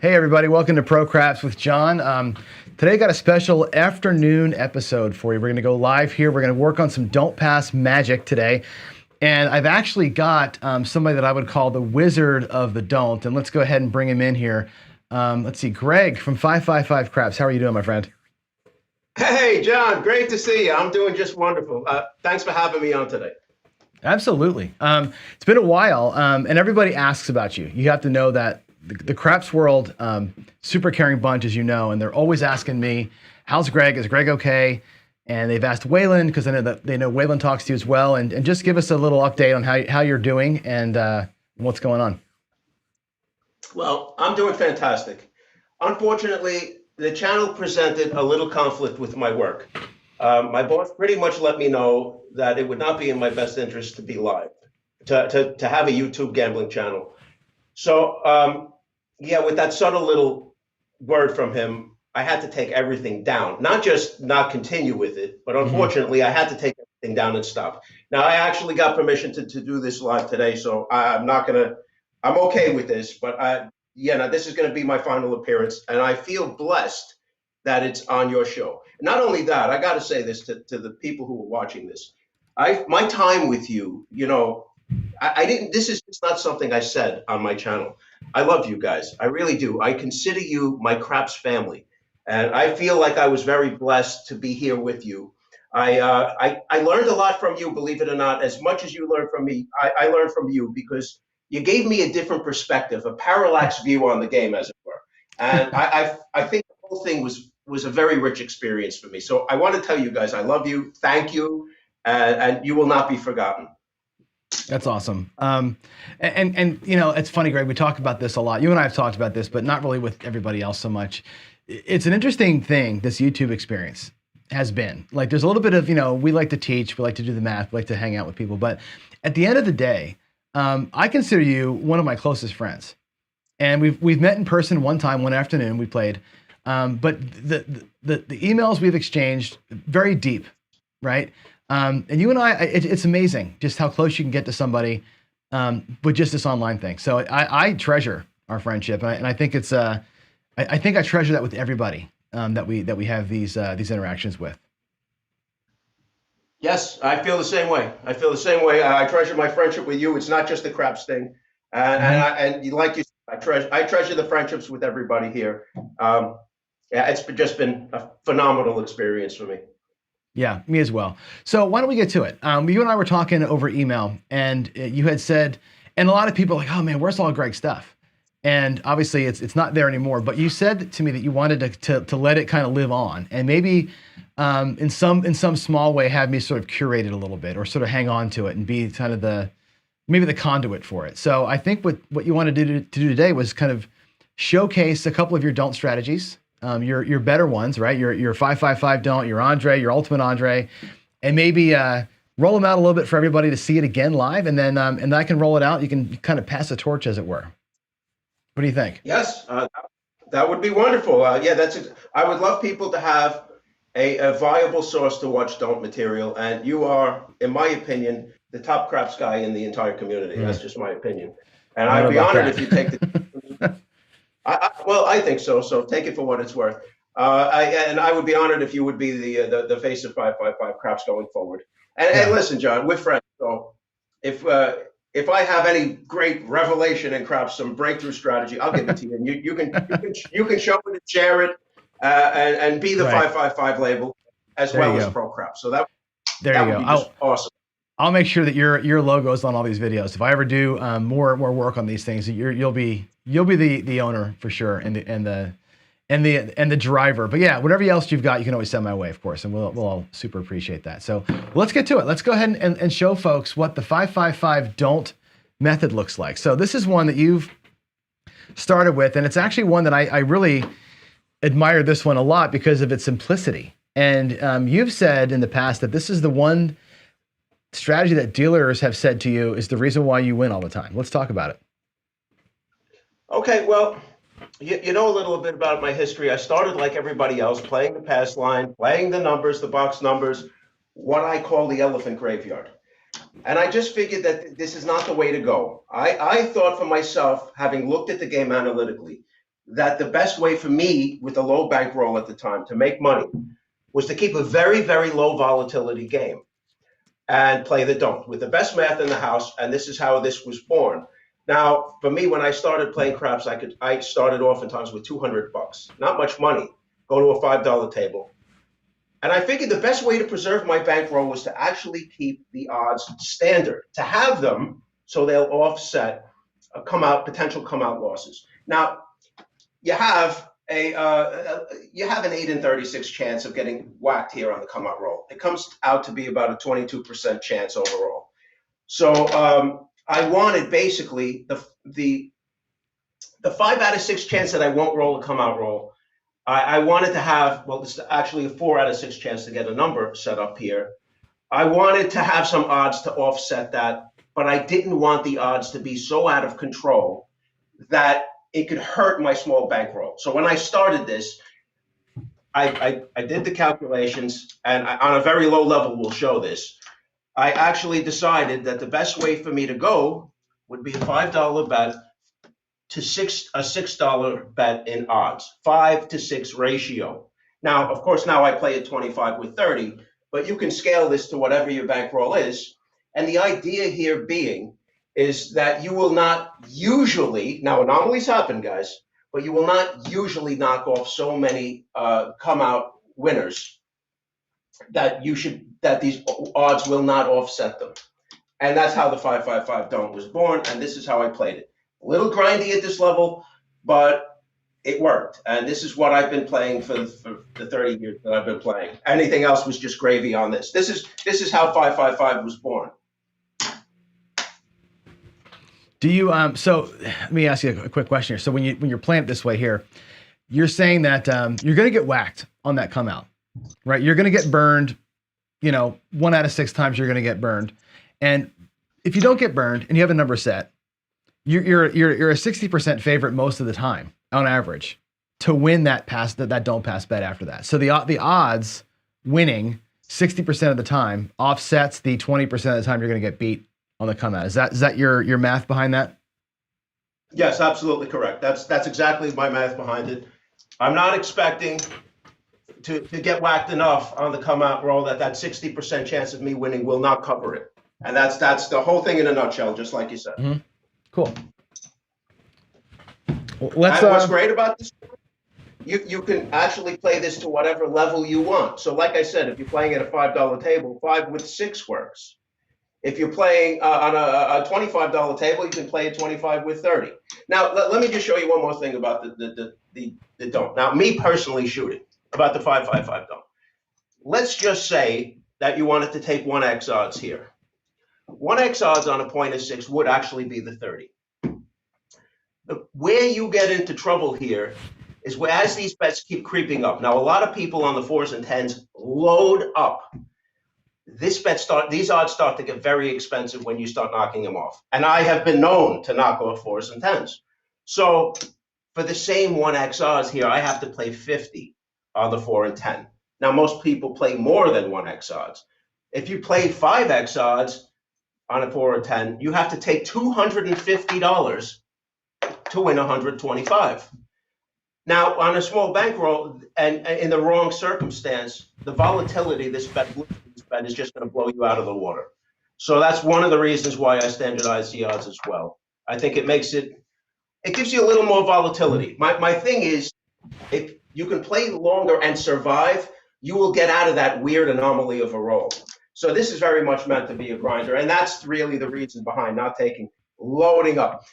Hey everybody, welcome to Pro Craps with John. Today got a special afternoon episode for you. We're going to go live here. We're going to work on some Don't Pass magic today. And I've actually got somebody that I would call the wizard of the don't. And let's go ahead and bring him in here. Let's see, Greg from 555 Craps. How are you doing, my friend? Hey, John, great to see you. I'm doing just wonderful. Thanks for having me on today. Absolutely. It's been a while, and everybody asks about you. You have to know that the craps world, super caring bunch, as you know, and they're always asking me, how's Greg? Is Greg okay? And they've asked Waylon, because I know that they know Waylon talks to you as well, and just give us a little update on how you're doing and what's going on. Well, I'm doing fantastic. Unfortunately, the channel presented a little conflict with my work. My boss pretty much let me know that it would not be in my best interest to be live, to have a YouTube gambling channel. So, yeah, with that subtle little word from him, I had to take everything down. Not just not continue with it, but unfortunately, I had to take everything down and stop. Now, I actually got permission to do this live today, so I'm okay with this, but now this is going to be my final appearance, and I feel blessed that it's on your show. Not only that, I got to say this to the people who are watching this. My time with you, I didn't, this is just not something I said on my channel. I love you guys. I really do. I consider you my craps family. And I feel like I was very blessed to be here with you. I learned a lot from you, believe it or not. As much as you learned from me, I learned from you because you gave me a different perspective, a parallax view on the game, as it were. And I think the whole thing was a very rich experience for me. So I want to tell you guys, I love you. Thank you. And you will not be forgotten. That's awesome. And it's funny, Greg, we talk about this a lot. You and I have talked about this, but not really with everybody else so much. It's an interesting thing, this YouTube experience has been. Like, there's a little bit of, we like to teach, we like to do the math, we like to hang out with people. But at the end of the day, I consider you one of my closest friends. And we've met in person one time, one afternoon, we played. But the emails we've exchanged, very deep, right? And you and I, it's amazing just how close you can get to somebody with just this online thing. So I treasure our friendship, and I think it's I think I treasure that with everybody that we have these interactions with. Yes, I feel the same way. I feel the same way. I treasure my friendship with you. It's not just the craps thing, and like you said, I treasure the friendships with everybody here. Yeah, it's just been a phenomenal experience for me. Yeah, me as well. So why don't we get to it? You and I were talking over email, and you had said, and a lot of people are like, oh man, where's all Greg's stuff? And obviously it's not there anymore, but you said to me that you wanted to let it kind of live on, and maybe in some small way have me sort of curate it a little bit, or sort of hang on to it and be kind of maybe the conduit for it. So I think what you wanted to do today was kind of showcase a couple of your don't strategies, your better ones, right? Your 555 don't, your Andre, your ultimate Andre, and maybe roll them out a little bit for everybody to see it again live, and then I can roll it out. You can kind of pass the torch, as it were. What do you think? Yes, that would be wonderful. Yeah, I would love people to have a viable source to watch don't material, and you are, in my opinion, the top craps guy in the entire community. That's just my opinion, and I'd be honored if you take the. Well, I think so. So take it for what it's worth. And I would be honored if you would be the face of 555 craps going forward. And listen, John, we're friends. So if I have any great revelation in craps, some breakthrough strategy, I'll give it to you. And you can show it and share it, and be the 555 label as well as Pro Craps. So that would be just awesome. I'll make sure that your logo is on all these videos. If I ever do more work on these things, you'll be the owner for sure, and the driver. But yeah, whatever else you've got, you can always send my way, of course, and we'll all super appreciate that. So let's get to it. Let's go ahead and show folks what the 555 don't method looks like. So this is one that you've started with, and it's actually one that I really admire this one a lot because of its simplicity. And you've said in the past that this is the one strategy that dealers have said to you is the reason why you win all the time. Let's talk about it. Okay, well, you know a little bit about my history. I started like everybody else, playing the pass line, playing the numbers, the box numbers, what I call the elephant graveyard. And I just figured that this is not the way to go. I thought for myself, having looked at the game analytically, that the best way for me with a low bankroll at the time to make money was to keep a very, very low volatility game and play the don't with the best math in the house. And this is how this was born. Now, for me, when I started playing craps, I started oftentimes with $200, not much money, go to a $5 table. And I figured the best way to preserve my bankroll was to actually keep the odds standard, to have them so they'll offset potential come out losses. Now, you have an 8 in 36 chance of getting whacked here on the come out roll. It comes out to be about a 22% chance overall. So I wanted basically the 5 out of 6 chance that I won't roll a come out roll. I wanted to have, well, this is actually a 4 out of 6 chance to get a number set up here. I wanted to have some odds to offset that, but I didn't want the odds to be so out of control that it could hurt my small bankroll. So when I started this, I did the calculations, and on a very low level, we'll show this. I actually decided that the best way for me to go would be a $5 bet to a $6 bet in odds, 5 to 6 ratio. Now, of course, now I play at 25 with 30, but you can scale this to whatever your bankroll is. And the idea here being is that you will not usually, now anomalies happen, guys, but you will not usually knock off so many come out winners that these odds will not offset them. And that's how the 555 don't was born, and this is how I played it. A little grindy at this level, but it worked. And this is what I've been playing for the 30 years that I've been playing. Anything else was just gravy on this. This is how 555 was born. Do you so let me ask you a quick question here. So when you're playing it this way here, you're saying that you're going to get whacked on that come out, right? You're going to get burned. 1 out of 6 times you're going to get burned, and if you don't get burned and you have a number set, you're a 60% favorite most of the time on average to win that don't pass bet after that. So the odds winning 60% of the time offsets the 20% of the time you're going to get beat on the come out. Is that your math behind that? Yes, absolutely correct. That's exactly my math behind it. I'm not expecting to get whacked enough on the come out roll that 60% chance of me winning will not cover it. And that's the whole thing in a nutshell, just like you said. Mm-hmm. Cool. What's great about this, you can actually play this to whatever level you want. So like I said, if you're playing at a $5 table, 5 with 6 works. If you're playing on a $25 table, you can play a 25 with 30. Now, let me just show you one more thing about the don't. Now, me personally shooting about the 555 don't. Let's just say that you wanted to take 1x odds here. 1x odds on a point of 6 would actually be the 30. Where you get into trouble here is where, as these bets keep creeping up. Now, a lot of people on the 4s and 10s load up. These odds start to get very expensive when you start knocking them off. And I have been known to knock off 4s and 10s. So for the same 1x odds here, I have to play 50 on the 4 and 10. Now, most people play more than 1x odds. If you play 5x odds on a 4 or 10, you have to take $250 to win 125. Now, on a small bankroll and in the wrong circumstance, the volatility this bet is just going to blow you out of the water. So that's one of the reasons why I standardize the odds as well. I think it gives you a little more volatility. My thing is, if you can play longer and survive, you will get out of that weird anomaly of a roll. So this is very much meant to be a grinder, and that's really the reason behind not loading up.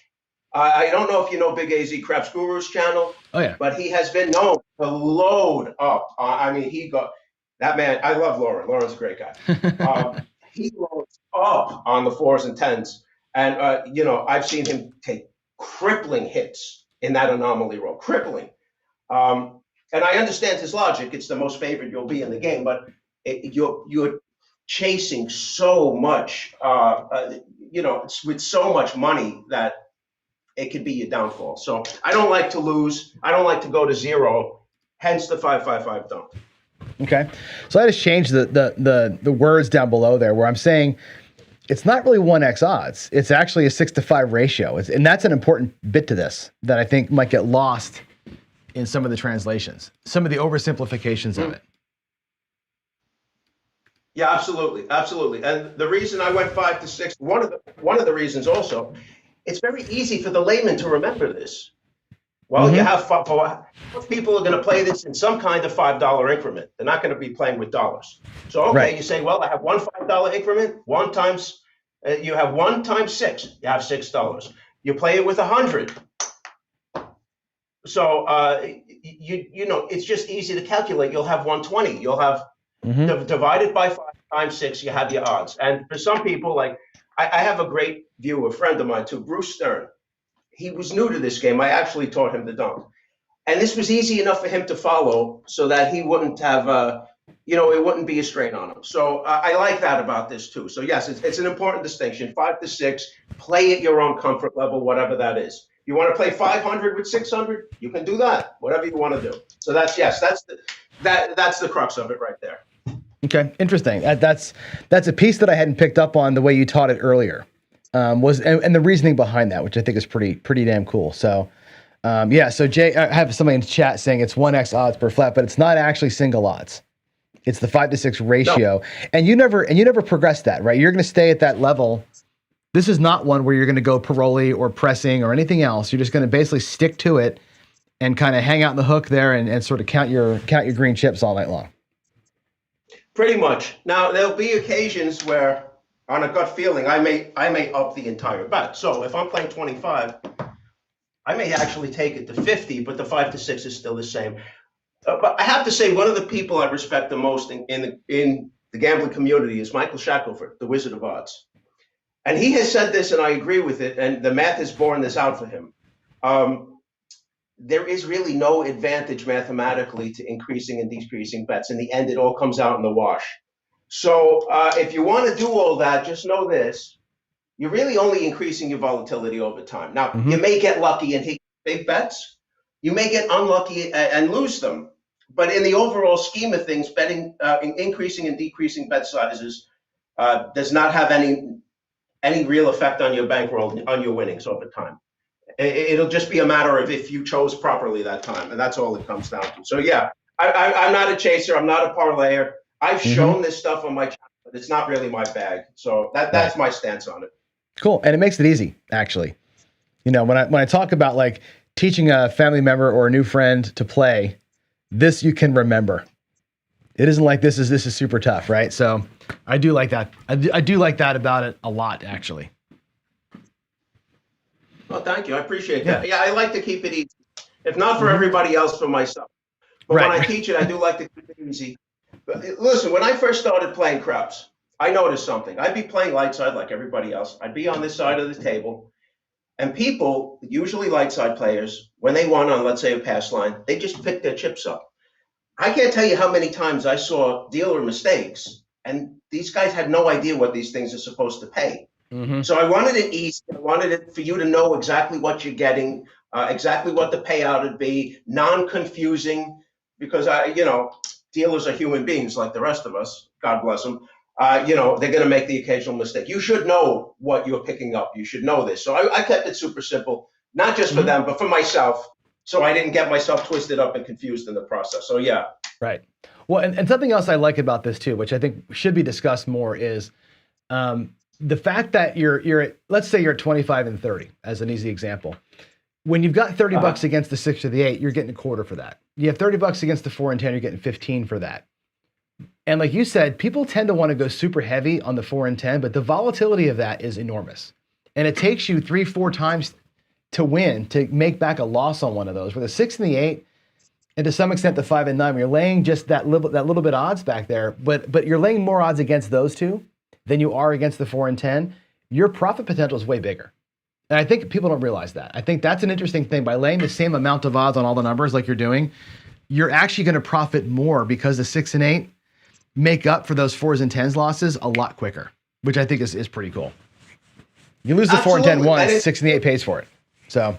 I don't know if you know Big AZ Craps Guru's channel. Oh yeah. But he has been known to load up. That man. I love Lauren. Lauren's a great guy. He loads up on the 4s and 10s, and I've seen him take crippling hits in that anomaly roll. Crippling. And I understand his logic. It's the most favored you'll be in the game, but you're chasing so much. With so much money that it could be your downfall. So I don't like to lose. I don't like to go to 0. Hence the 555 don't. Okay, so I just changed the words down below there where I'm saying it's not really 1x odds. It's actually a 6 to 5 ratio, and that's an important bit to this that I think might get lost in some of the translations, some of the oversimplifications of it. Yeah, absolutely, absolutely. And the reason I went 5 to 6, one of the reasons also, it's very easy for the layman to remember this. Well, you have most people are going to play this in some kind of $5 increment. They're not going to be playing with dollars. So okay, you say, well, I have one $5 increment. You have 1 times 6. You have $6. You play it with 100. So you know, it's just easy to calculate. You'll have 120. You'll have divided by 5 times 6. You have your odds. And for some people, like I have a great view. A friend of mine too, Bruce Stern. He was new to this game. I actually taught him the dunk, and this was easy enough for him to follow, so that he wouldn't have, it wouldn't be a strain on him. So I like that about this too. So yes, it's an important distinction. 5 to 6. Play at your own comfort level, whatever that is. You want to play 500 with 600, you can do that. Whatever you want to do. So that's the crux of it right there. Okay, interesting. That's a piece that I hadn't picked up on the way you taught it earlier. And the reasoning behind that, which I think is pretty damn cool. So, so Jay, I have somebody in the chat saying it's 1x odds per flat, but it's not actually single odds. It's the 5 to 6 ratio. No. And you never progress that, right? You're going to stay at that level. This is not one where you're going to go parolee or pressing or anything else. You're just going to basically stick to it and kind of hang out in the hook there and sort of count your green chips all night long. Pretty much. Now, there'll be occasions where, on a gut feeling, I may up the entire bet. So if I'm playing 25, I may actually take it to 50, but the 5 to 6 is still the same. But I have to say, one of the people I respect the most in the gambling community is Michael Shackelford, the Wizard of Odds. And he has said this, and I agree with it, and the math has borne this out for him. There is really no advantage mathematically to increasing and decreasing bets. In the end, it all comes out in the wash. So if you want to do all that, just know this. You're really only increasing your volatility over time. Now, you may get lucky and hit big bets. You may get unlucky and lose them. But in the overall scheme of things, betting, increasing and decreasing bet sizes does not have any real effect on your bankroll, on your winnings over time. It'll just be a matter of if you chose properly that time, and that's all it comes down to. So yeah, I'm not a chaser. I'm not a parlayer. I've shown this stuff on my channel, but it's not really my bag. So that's my stance on it. Cool, and it makes it easy, actually. You know, when I talk about like teaching a family member or a new friend to play, this you can remember. It isn't like this is super tough, right? So I do like that. I do like that about it a lot, actually. Well, thank you. I appreciate that. Yeah, I like to keep it easy. If not for everybody else, for myself. But when I teach it, I do like to keep it easy. But listen, when I first started playing craps, I noticed something. I'd be playing light side like everybody else. I'd be on this side of the table. And people, usually light side players, when they won on, let's say, a pass line, they just pick their chips up. I can't tell you how many times I saw dealer mistakes, and these guys had no idea what these things are supposed to pay. So I wanted it easy. I wanted it for you to know exactly what you're getting, exactly what the payout would be, non-confusing, because dealers are human beings like the rest of us. God bless them. They're going to make the occasional mistake. You should know what you're picking up. You should know this. So I kept it super simple, not just for them, but for myself, so I didn't get myself twisted up and confused in the process. So yeah. Right. Well, and something else I like about this too, which I think should be discussed more, is the fact that you're at, let's say you're at 25 and 30 as an easy example. When you've got 30 bucks against the 6 or the 8, you're getting a quarter for that. You have 30 bucks against the 4 and 10, you're getting 15 for that. And like you said, people tend to want to go super heavy on the 4 and 10, but the volatility of that is enormous. And it takes you 3-4 times to win, to make back a loss on one of those. For the 6 and the 8, and to some extent the 5 and 9, you're laying just that little bit odds back there, but you're laying more odds against those two than you are against the 4 and 10, your profit potential is way bigger. And I think people don't realize that. I think that's an interesting thing. By laying the same amount of odds on all the numbers like you're doing, you're actually going to profit more, because the 6 and 8 make up for those 4s and 10s losses a lot quicker, which I think is pretty cool. You lose the 4 and 10 once, 6 and the 8 pays for it. So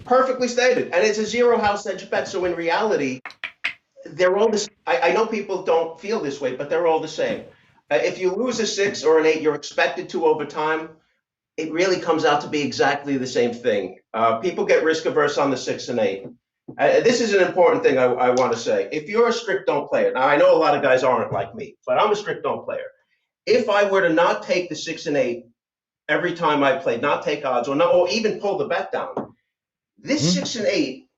perfectly stated. And it's a zero house edge bet. So in reality, they're all the, I know people don't feel this way, but they're all the same. If you lose a 6 or an 8, you're expected to over time. it really comes out to be exactly the same thing. People get risk averse on the 6 and 8. This is an important thing I want to say. If you're a strict don't player, now I know a lot of guys aren't like me, but I'm a strict don't player. If I were to not take the 6 and 8 every time I played, not take odds, or even pull the bet down, this 6 and 8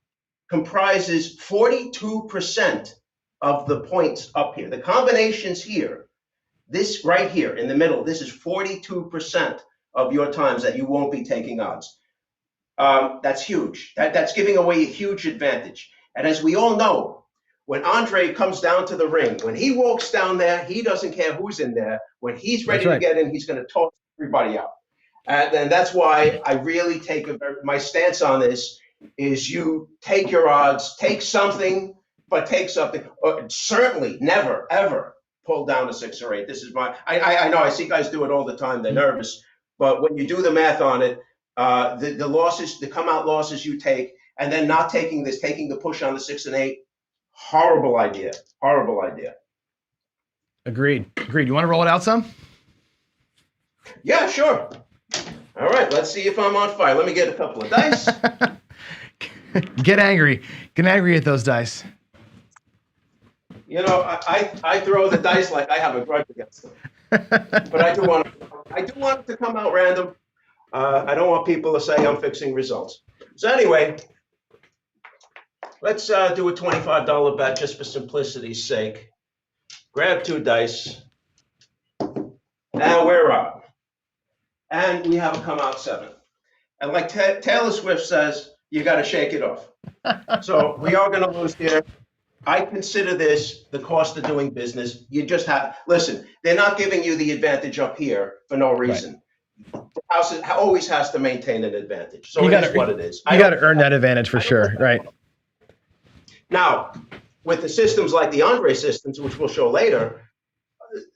comprises 42% of the points up here. The combinations here, this right here in the middle, this is 42% of your times that you won't be taking odds. That's huge. That's giving away a huge advantage. And as we all know, when Andre comes down to the ring, when he walks down there, he doesn't care who's in there. When he's ready to get in, he's going to toss everybody out. And that's why I really take my stance on this is you take your odds, take something, but take something. Certainly never, ever pull down a 6 or 8. This is I know I see guys do it all the time. They're nervous. But when you do the math on it, the losses, the come out losses you take, and then not taking the push on the 6 and 8, horrible idea. Horrible idea. Agreed. You want to roll it out some? Yeah, sure. All right, let's see if I'm on fire. Let me get a couple of dice. Get angry at those dice. You know, I throw the dice like I have a grudge against them. But I do want it to come out random. I don't want people to say I'm fixing results. So anyway, let's do a $25 bet just for simplicity's sake. Grab 2 dice. And we're up. And we have a come out 7. And like Taylor Swift says, you got to shake it off. So we are going to lose here. I consider this the cost of doing business. You just have, listen, they're not giving you the advantage up here for no reason. Right. The house always has to maintain an advantage. So it is what it is. You got to earn that advantage for sure, right? Now, with the systems like the Andre systems, which we'll show later,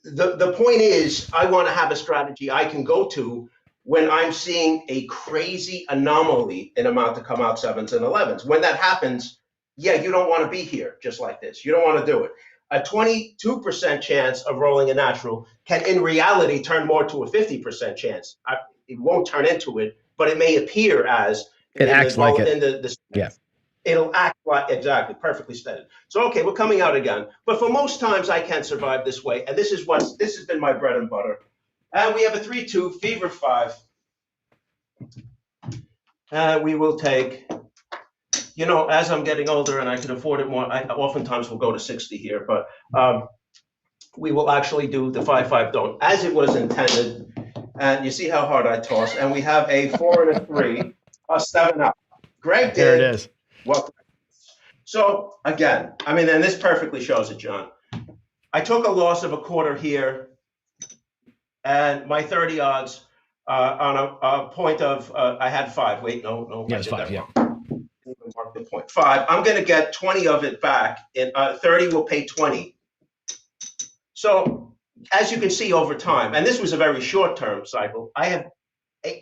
the point is I want to have a strategy I can go to when I'm seeing a crazy anomaly in amount to come out 7s and 11s. When that happens, yeah, you don't want to be here just like this. You don't want to do it. A 22% chance of rolling a natural can in reality turn more to a 50% chance. It won't turn into it, but it may appear as it acts like it. Yeah. It'll act like, exactly, perfectly stated. So, okay, we're coming out again. But for most times, I can survive this way. And this has been my bread and butter. And we have a 3-2, fever 5. We will take, you know, as I'm getting older and I can afford it more, I oftentimes will go to 60 here. But we will actually do the 5-5 don't as it was intended. And you see how hard I toss. And we have a 4 and a 3, a 7 up. Greg did. There it is. Well, so again, I mean, and this perfectly shows it, John. I took a loss of a quarter here, and my 30 odds on a point of I had 5. Wait, no, yeah, it's 5. Yeah, mark the point 5. I'm going to get 20 of it back, and 30 will pay 20. So as you can see over time, and this was a very short-term cycle, I have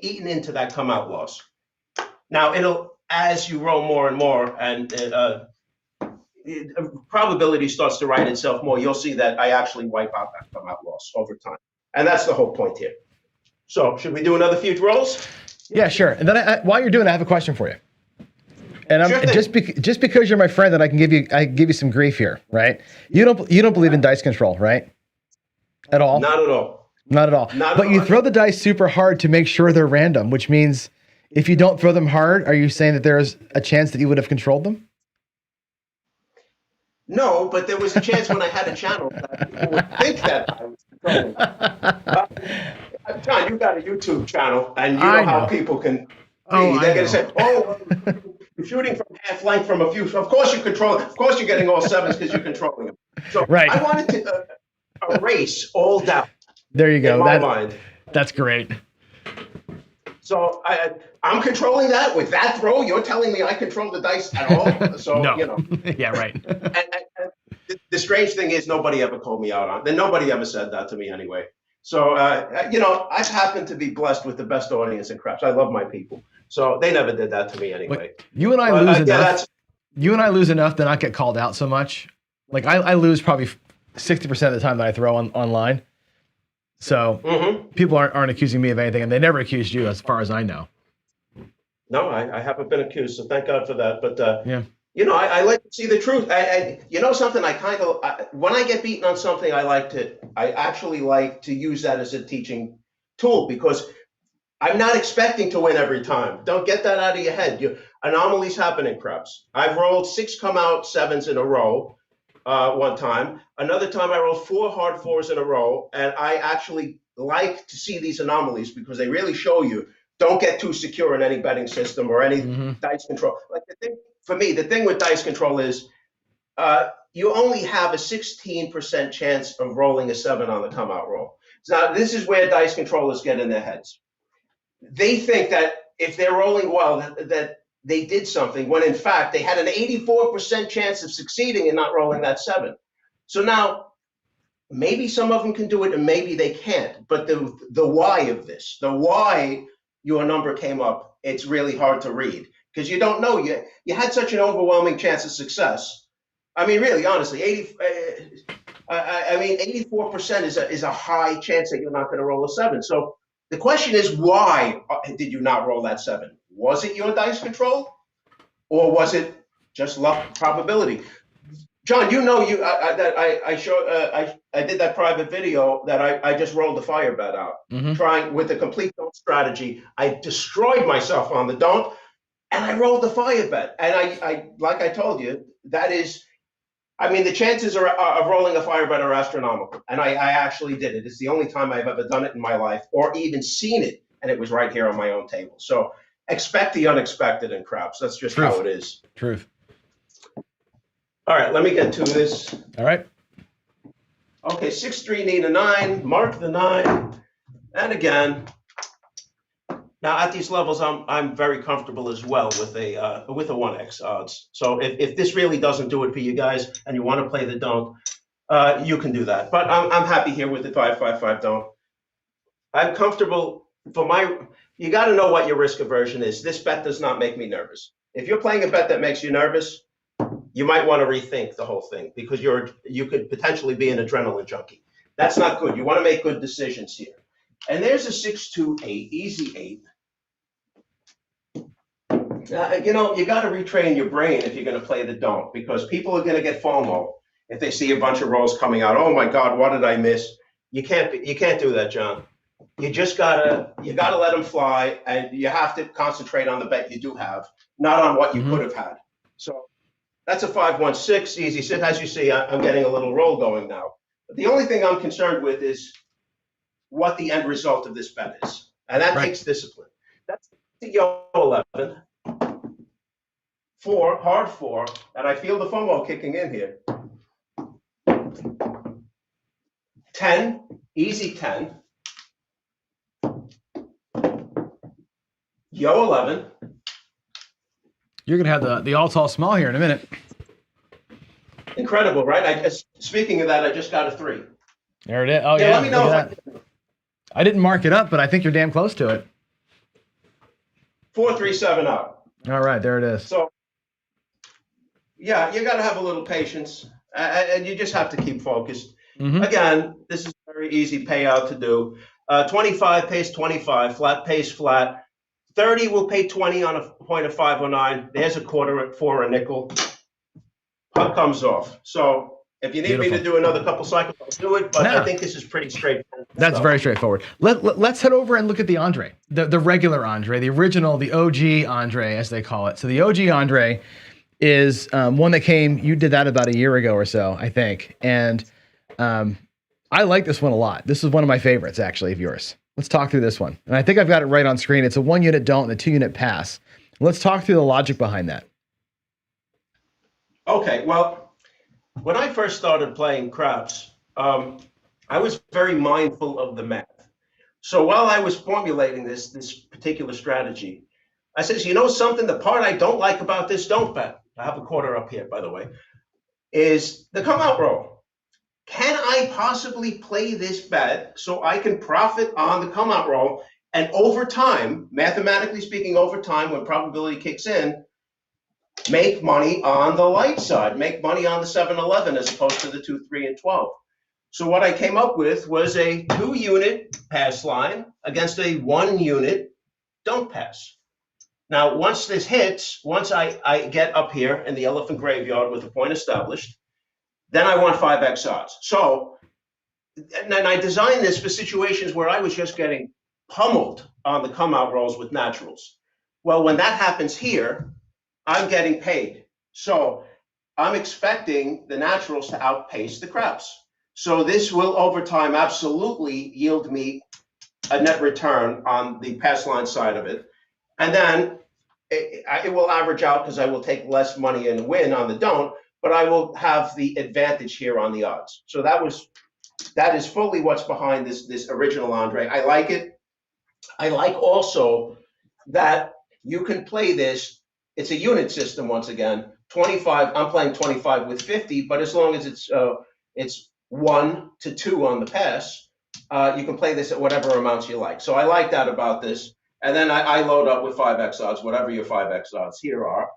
eaten into that come-out loss. Now as you roll more and more, and probability starts to write itself more, you'll see that I actually wipe out that come-out loss over time. And that's the whole point here. So should we do another few rolls? Yeah, sure. And then while you're doing it, I have a question for you. And I'm just because you're my friend, that I give you some grief here, right? You don't believe in dice control, right? At all? Not at all. Not at all. But you throw the dice super hard to make sure they're random, which means if you don't throw them hard, are you saying that there's a chance that you would have controlled them? No, but there was a chance when I had a channel that people would think that I was controlling. John, you got a YouTube channel, and you know how people can. They're going to say, "Oh, you're shooting from half length from a few." Of course, you control. Of course, you're getting all 7s because you're controlling them. So right. I wanted to erase all doubt. There you go. In my mind. That's great. So I'm controlling that with that throw. You're telling me I control the dice at all? So no. You know. Yeah, right. And the strange thing is, nobody ever called me out on. Then nobody ever said that to me anyway. So you know, I've happened to be blessed with the best audience in craps. I love my people, so they never did that to me anyway. But you and I lose enough. You and I lose enough to not get called out so much. Like I lose probably 60% of the time that I throw online. So people aren't accusing me of anything, and they never accused you, as far as I know. No, I haven't been accused, so thank God for that. But Yeah. you know, I like to see the truth. You know, something when I get beaten on something, I actually like to use that as a teaching tool, because I'm not expecting to win every time. Don't get that out of your head. Anomalies happen in craps. I've rolled 6 come out 7s in a row one time. Another time I rolled 4 hard 4s in a row, and I actually like to see these anomalies because they really show you don't get too secure in any betting system or any dice control. Like for me, the thing with dice control is you only have a 16% chance of rolling a 7 on the come out roll. So now this is where dice controllers get in their heads. They think that if they're rolling well, that they did something, when in fact they had an 84% chance of succeeding and not rolling that 7. So now maybe some of them can do it and maybe they can't. But the why of this, the why your number came up, it's really hard to read because you don't know. You had such an overwhelming chance of success. I mean, really, honestly, 84% is a high chance that you're not going to roll a 7. So the question is, why did you not roll that 7? Was it your dice control, or was it just luck probability? John, you know, I did that private video that I just rolled the fire bet out, trying with a complete don't strategy. I destroyed myself on the don't, and I rolled the fire bet. And I like I told you, that is, I mean, the chances of rolling a fire bet are astronomical. And I actually did it. It's the only time I've ever done it in my life, or even seen it, and it was right here on my own table. So expect the unexpected in craps. That's just how it is. Truth. All right, let me get to this. All right. Okay, 6-3 need a 9. Mark the 9. And again, now at these levels, I'm very comfortable as well with a 1x odds. So if this really doesn't do it for you guys and you want to play the don't, you can do that. But I'm happy here with the 5-5-5 don't. I'm comfortable you got to know what your risk aversion is. This bet does not make me nervous. If you're playing a bet that makes you nervous, you might want to rethink the whole thing because you could potentially be an adrenaline junkie. That's not good. You want to make good decisions here. And there's a 6-2-8, easy 8. You know, you got to retrain your brain if you're going to play the don't, because people are going to get FOMO if they see a bunch of rolls coming out. Oh my God, what did I miss? You can't do that, John. You just gotta let them fly, and you have to concentrate on the bet you do have, not on what you could have had. So that's a 5-1-6, easy sit. As you see, I'm getting a little roll going now. But the only thing I'm concerned with is what the end result of this bet is. And that takes discipline. That's the yo 11. 4, hard 4, and I feel the FOMO kicking in here. 10, easy 10. Yo 11. You're going to have the all tall small here in a minute. Incredible, right? Speaking of that, I just got a 3. There it is. Oh, yeah. Let me know I didn't mark it up, but I think you're damn close to it. 4, 3, 7 out. All right, there it is. So, yeah, you got to have a little patience, and you just have to keep focused. Again, this is a very easy payout to do. 25 pays 25, flat pays flat. 30 will pay 20 on a point of 509. There's a quarter at 4, a nickel. Puck comes off. So if you need me to do another couple cycles, I'll do it. But I think this is pretty straightforward. That's very straightforward. Let's head over and look at the Andre, the regular Andre, the original, the OG Andre, as they call it. So the OG Andre is one that came. You did that about a year ago or so, I think. And I like this one a lot. This is one of my favorites, actually, of yours. Let's talk through this one. And I think I've got it right on screen. It's a 1-unit don't and a 2-unit pass. Let's talk through the logic behind that. Okay, well, when I first started playing craps, I was very mindful of the math. So while I was formulating this particular strategy, I said, you know something, the part I don't like about this don't bet, I have a quarter up here, by the way, is the come out roll. Can I possibly play this bet so I can profit on the come out roll? And over time, mathematically speaking, over time, when probability kicks in, make money on the light side, make money on the 7-11 as opposed to the 2, 3, and 12. So what I came up with was a 2-unit pass line against a 1-unit don't pass. Now, once this hits, once I get up here in the elephant graveyard with the point established, then I want 5x odds. So, and I designed this for situations where I was just getting pummeled on the come out rolls with naturals. Well, when that happens here, I'm getting paid. So I'm expecting the naturals to outpace the craps. So this will over time absolutely yield me a net return on the pass line side of it. And then it will average out because I will take less money and win on the don't, but I will have the advantage here on the odds. So that is fully what's behind this original Andre. I like it. I like also that you can play this. It's a unit system once again. 25. I'm playing 25 with 50, but as long as it's 1 to 2 on the pass, you can play this at whatever amounts you like. So I like that about this. And then I load up with 5x odds, whatever your 5x odds here are,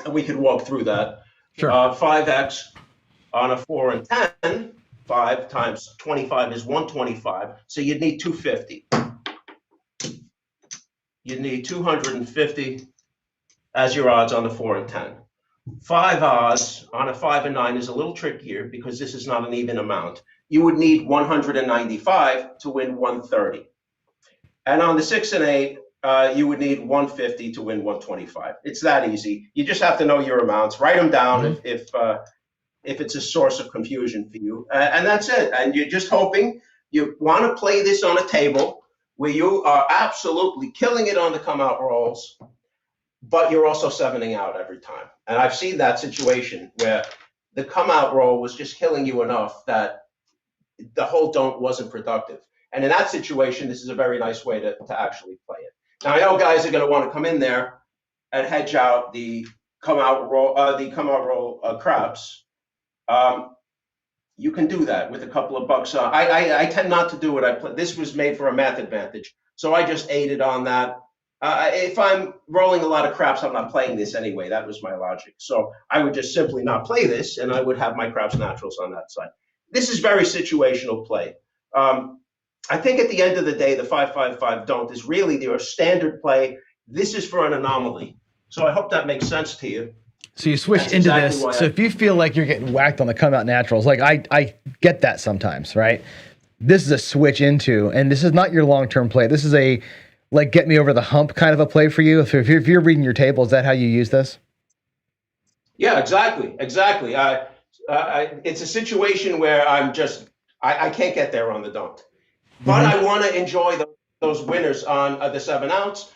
and we could walk through that. Sure. 5x on a 4 and 10. 5 times 25 is 125. So you'd need 250. You'd need 250 as your odds on the 4 and 10. 5 odds on a 5 and 9 is a little trickier because this is not an even amount. You would need 195 to win 130. And on the 6 and 8, you would need 150 to win 125. It's that easy. You just have to know your amounts. Write them down if it's a source of confusion for you. And that's it. And you're just hoping you want to play this on a table where you are absolutely killing it on the come out rolls, but you're also 7ing out every time. And I've seen that situation where the come out roll was just killing you enough that the whole don't wasn't productive. And in that situation, this is a very nice way to actually play it. Now, I know guys are going to want to come in there and hedge out the come out roll craps. You can do that with a couple of bucks. I tend not to do it. This was made for a math advantage, so I just aided on that. If I'm rolling a lot of craps, I'm not playing this anyway. That was my logic. So I would just simply not play this, and I would have my craps naturals on that side. This is very situational play. I think at the end of the day, the 5-5-5 don't is really your standard play. This is for an anomaly. So I hope that makes sense to you. So you switch into this. So if you feel like you're getting whacked on the come out naturals, like I get that sometimes, right? This is a switch into, and this is not your long-term play. This is a like get me over the hump kind of a play for you. If you're reading your table, is that how you use this? Yeah, exactly. It's a situation where I can't get there on the don't. But I want to enjoy those winners on the 7 ounce.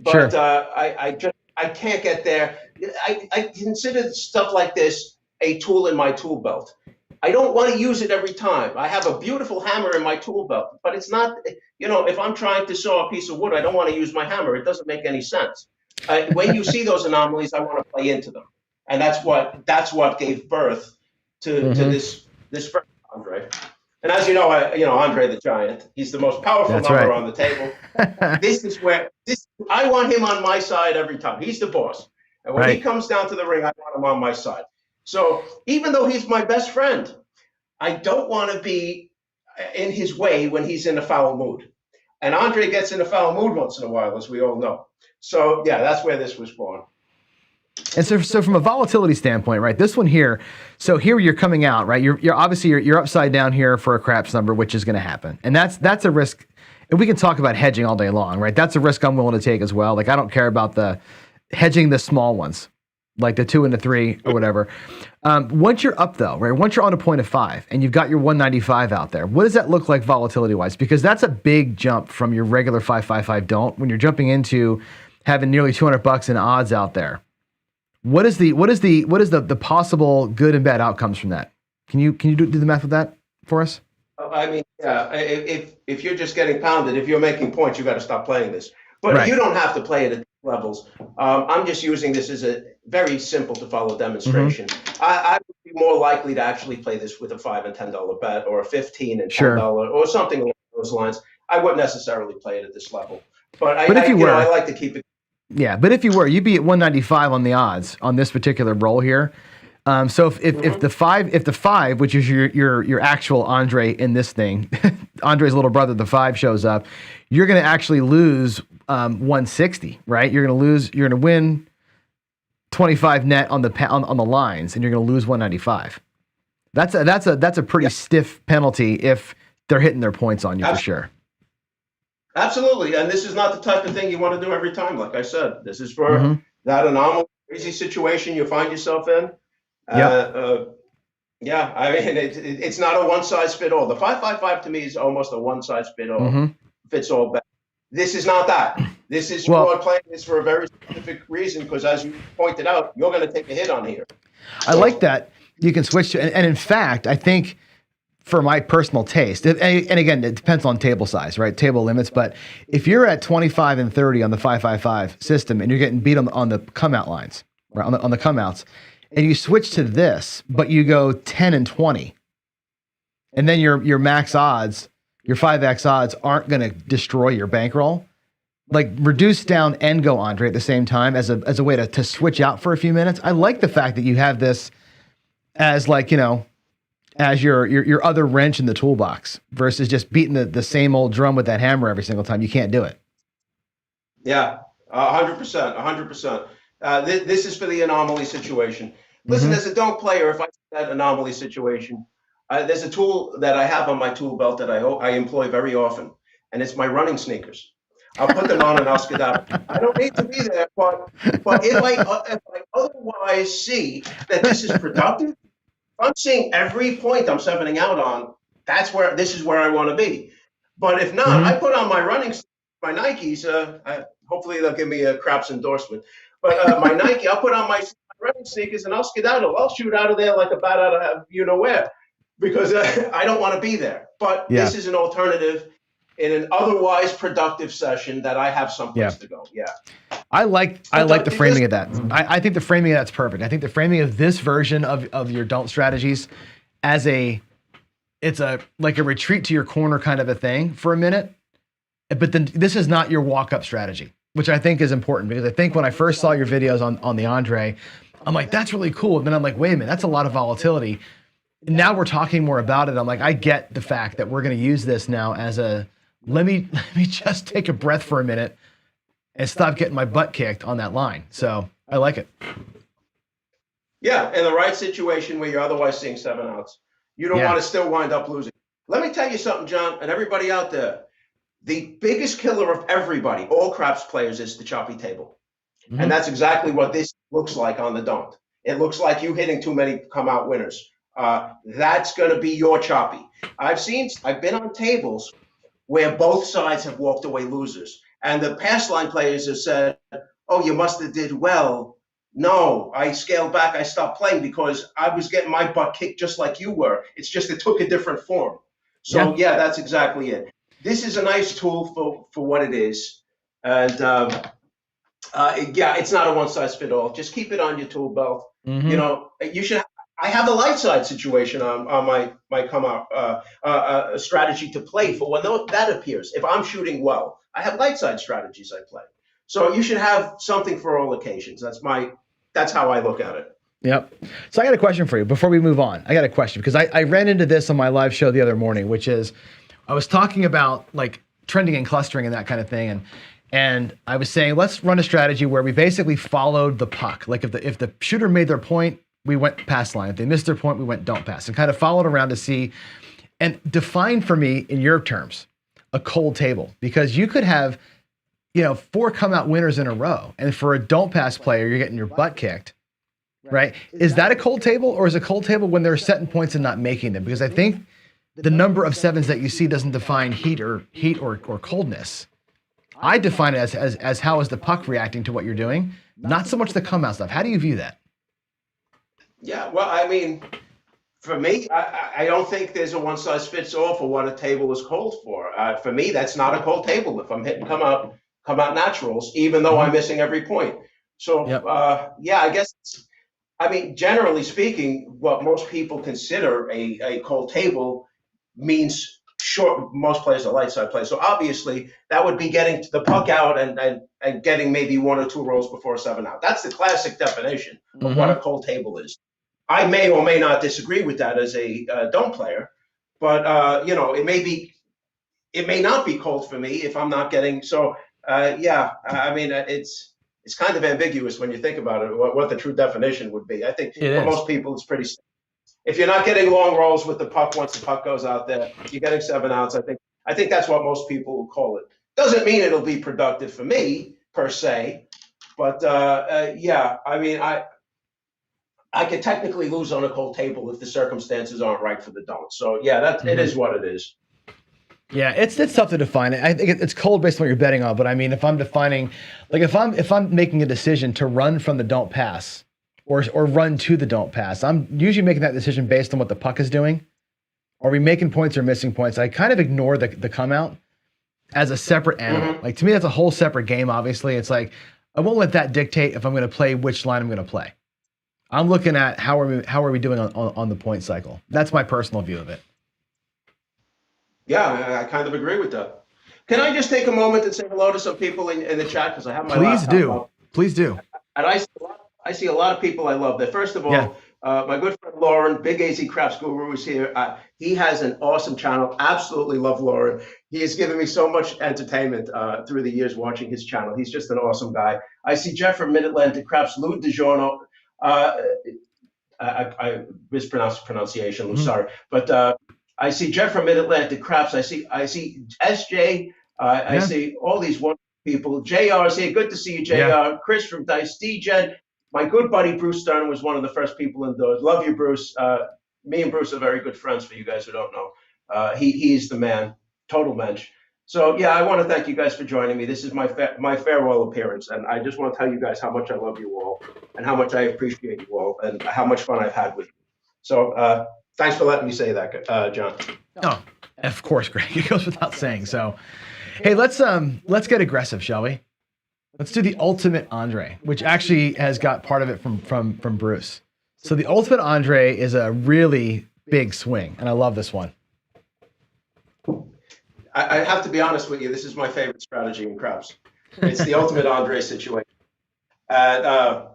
But sure. I can't get there. I consider stuff like this a tool in my tool belt. I don't want to use it every time. I have a beautiful hammer in my tool belt, but it's not, if I'm trying to saw a piece of wood, I don't want to use my hammer. It doesn't make any sense. When you see those anomalies, I want to play into them. And that's what gave birth to this first Andre. And as you know, Andre the Giant, he's the most powerful number on the table. I want him on my side every time. He's the boss. And when he comes down to the ring, I want him on my side. So even though he's my best friend, I don't want to be in his way when he's in a foul mood. And Andre gets in a foul mood once in a while, as we all know. So yeah, that's where this was born. And so from a volatility standpoint, right, this one here, so here you're coming out, right, you're obviously you're upside down here for a craps number, which is going to happen. And that's a risk, and we can talk about hedging all day long, right? That's a risk I'm willing to take as well. Like I don't care about the hedging the small ones, like the 2 and the 3 or whatever. Once you're up though, right, once you're on a point of 5 and you've got your 195 out there, what does that look like volatility wise? Because that's a big jump from your regular 5-5-5 don't when you're jumping into having nearly $200 in odds out there. What is the possible good and bad outcomes from that? Can you do the math with that for us? I mean, yeah, if you're just getting pounded, if you're making points, you got to stop playing this. But you don't have to play it at these levels. I'm just using this as a very simple to follow demonstration. I would be more likely to actually play this with a $5 and $10 bet, or a $15 and $10, or something along those lines. I wouldn't necessarily play it at this level. But I like to keep it. Yeah, but if you were, you'd be at 195 on the odds on this particular roll here. So if the five, which is your actual Andre in this thing, Andre's little brother, the five shows up, you're going to actually lose 160, right? You're going to win 25 net on the lines, and you're going to lose 195. That's a pretty stiff penalty if they're hitting their points on you for sure. Absolutely, and this is not the type of thing you want to do every time. Like I said, this is for that anomalous, crazy situation you find yourself in. Yeah, I mean, it's not a one-size-fits-all. The 5-5-5 to me is almost a one-size-fits-all fits-all bet. This is not that. This is playing this for a very specific reason, because as you pointed out, you're going to take a hit on here. I like that you can switch to, and in fact, I think for my personal taste, and again, it depends on table size, right? Table limits, but if you're at 25 and 30 on the 5-5-5 system, and you're getting beat on the come out lines, right? On the come outs, and you switch to this, but you go 10 and 20, and then your max odds, your 5x odds aren't going to destroy your bankroll. Like, reduce down and go Andre at the same time as a way to switch out for a few minutes. I like the fact that you have this as, like, as your other wrench in the toolbox versus just beating the same old drum with that hammer every single time. You can't do it. Yeah, 100%, 100%. This is for the anomaly situation. Listen, as a don't player, if I see that anomaly situation, there's a tool that I have on my tool belt that I employ very often, and it's my running sneakers. I'll put them on and I'll skedaddle. I don't need to be there, but if I otherwise see that this is productive, I'm seeing every point I'm 7ing out on, this is where I want to be. But if not, I put on my my Nikes. Hopefully they'll give me a Craps endorsement. But my Nike, I'll put on my running sneakers and I'll skedaddle. I'll shoot out of there like a bat out of where, because I don't want to be there. But this is an alternative in an otherwise productive session that I have someplace to go. Yeah. I like the framing of that. I think the framing of that's perfect. I think the framing of this version of your don't strategies as it's like a retreat to your corner kind of a thing for a minute. But then this is not your walk-up strategy, which I think is important, because I think when I first saw your videos on the Andre, I'm like, that's really cool. And then I'm like, wait a minute, that's a lot of volatility. And now we're talking more about it. I'm like, I get the fact that we're going to use this now as let me just take a breath for a minute and stop getting my butt kicked on that line. So I like it. Yeah, in the right situation where you're otherwise seeing 7 outs, you don't want to still wind up losing. Let me tell you something, John, and everybody out there. The biggest killer of everybody, all craps players, is the choppy table. And that's exactly what this looks like on the don't. It looks like you hitting too many come out winners. That's going to be your choppy. I've been on tables where both sides have walked away losers. And the pass line players have said, oh, you must have did well. No, I scaled back. I stopped playing because I was getting my butt kicked just like you were. It's just it took a different form. So, yeah, that's exactly it. This is a nice tool for what it is. And, it's not a one-size-fits-all. Just keep it on your tool belt. You should – I have a light side situation on my come out strategy to play for when that appears. If I'm shooting well, I have light side strategies I play. So you should have something for all occasions. That's how I look at it. Yep. So I got a question for you before we move on. I got a question because I ran into this on my live show the other morning, which is I was talking about like trending and clustering and that kind of thing, and I was saying let's run a strategy where we basically followed the puck. Like if the shooter made their point, we went pass line. If they missed their point, we went don't pass, and kind of followed around to see and define for me in your terms a cold table, because you could have 4 come out winners in a row, and for a don't pass player, you're getting your butt kicked, right? Is that a cold table, or is a cold table when they're setting points and not making them? Because I think the number of 7s that you see doesn't define heat or coldness. I define it as how is the puck reacting to what you're doing, not so much the come out stuff. How do you view that? Yeah, well, I mean, for me, I don't think there's a one-size-fits-all for what a table is cold for. For me, that's not a cold table if I'm hitting come out naturals, even though I'm missing every point. So, I guess, generally speaking, what most people consider a cold table means short. Most players are light side players. So obviously, that would be getting the puck out and getting maybe 1 or 2 rolls before 7 out. That's the classic definition of what a cold table is. I may or may not disagree with that as a don't player, but it may not be cold for me if I'm not getting so. Yeah, I mean, it's kind of ambiguous when you think about it. What the true definition would be. I think It for is. most people, it's pretty. If you're not getting long rolls with the puck once the puck goes out there, you're getting 7 outs. I think that's what most people will call it. Doesn't mean it'll be productive for me per se, but yeah, I mean, I could technically lose on a cold table if the circumstances aren't right for the don't. So yeah, it is what it is. Yeah, it's tough to define it. I think it's cold based on what you're betting on. But I mean, if I'm defining, like if I'm making a decision to run from the don't pass, or run to the don't pass, I'm usually making that decision based on what the puck is doing. Are we making points or missing points? I kind of ignore the come out as a separate animal. Mm-hmm. Like to me, that's a whole separate game. Obviously, it's like I won't let that dictate if I'm going to play which line I'm going to play. I'm looking at how are we doing on the point cycle. That's my personal view of it. Yeah, I kind of agree with that. Can I just take a moment and say hello to some people in the chat because I have my Please laptop do. up. Please do. And I see a lot of people I love there. First of all, Yeah. my good friend Lauren, Big AZ Craps Guru, is here. He has an awesome channel. Absolutely love Lauren. He has given me so much entertainment through the years watching his channel. He's just an awesome guy. I see Jeff from Mid-Atlantic Craps, Lou DiGiorno. I mispronounced the pronunciation. I'm sorry, but I see Jeff from Mid-Atlantic Craps. I see SJ. I see all these wonderful people. JR is here. Good to see you, JR. Yeah. Chris from Dice, DGen. My good buddy Bruce Stern was one of the first people indoors. Love you, Bruce. Me and Bruce are very good friends. For you guys who don't know, he's the man, total mensch. So yeah, I want to thank you guys for joining me. This is my farewell appearance, and I just want to tell you guys how much I love you all, and how much I appreciate you all, and how much fun I've had with you. So thanks for letting me say that, John. Oh, of course, Greg. It goes without saying. So, hey, let's get aggressive, shall we? Let's do the ultimate Andre, which actually has got part of it from Bruce. So the ultimate Andre is a really big swing, and I love this one. I have to be honest with you. This is my favorite strategy in craps. It's the ultimate Andre situation. And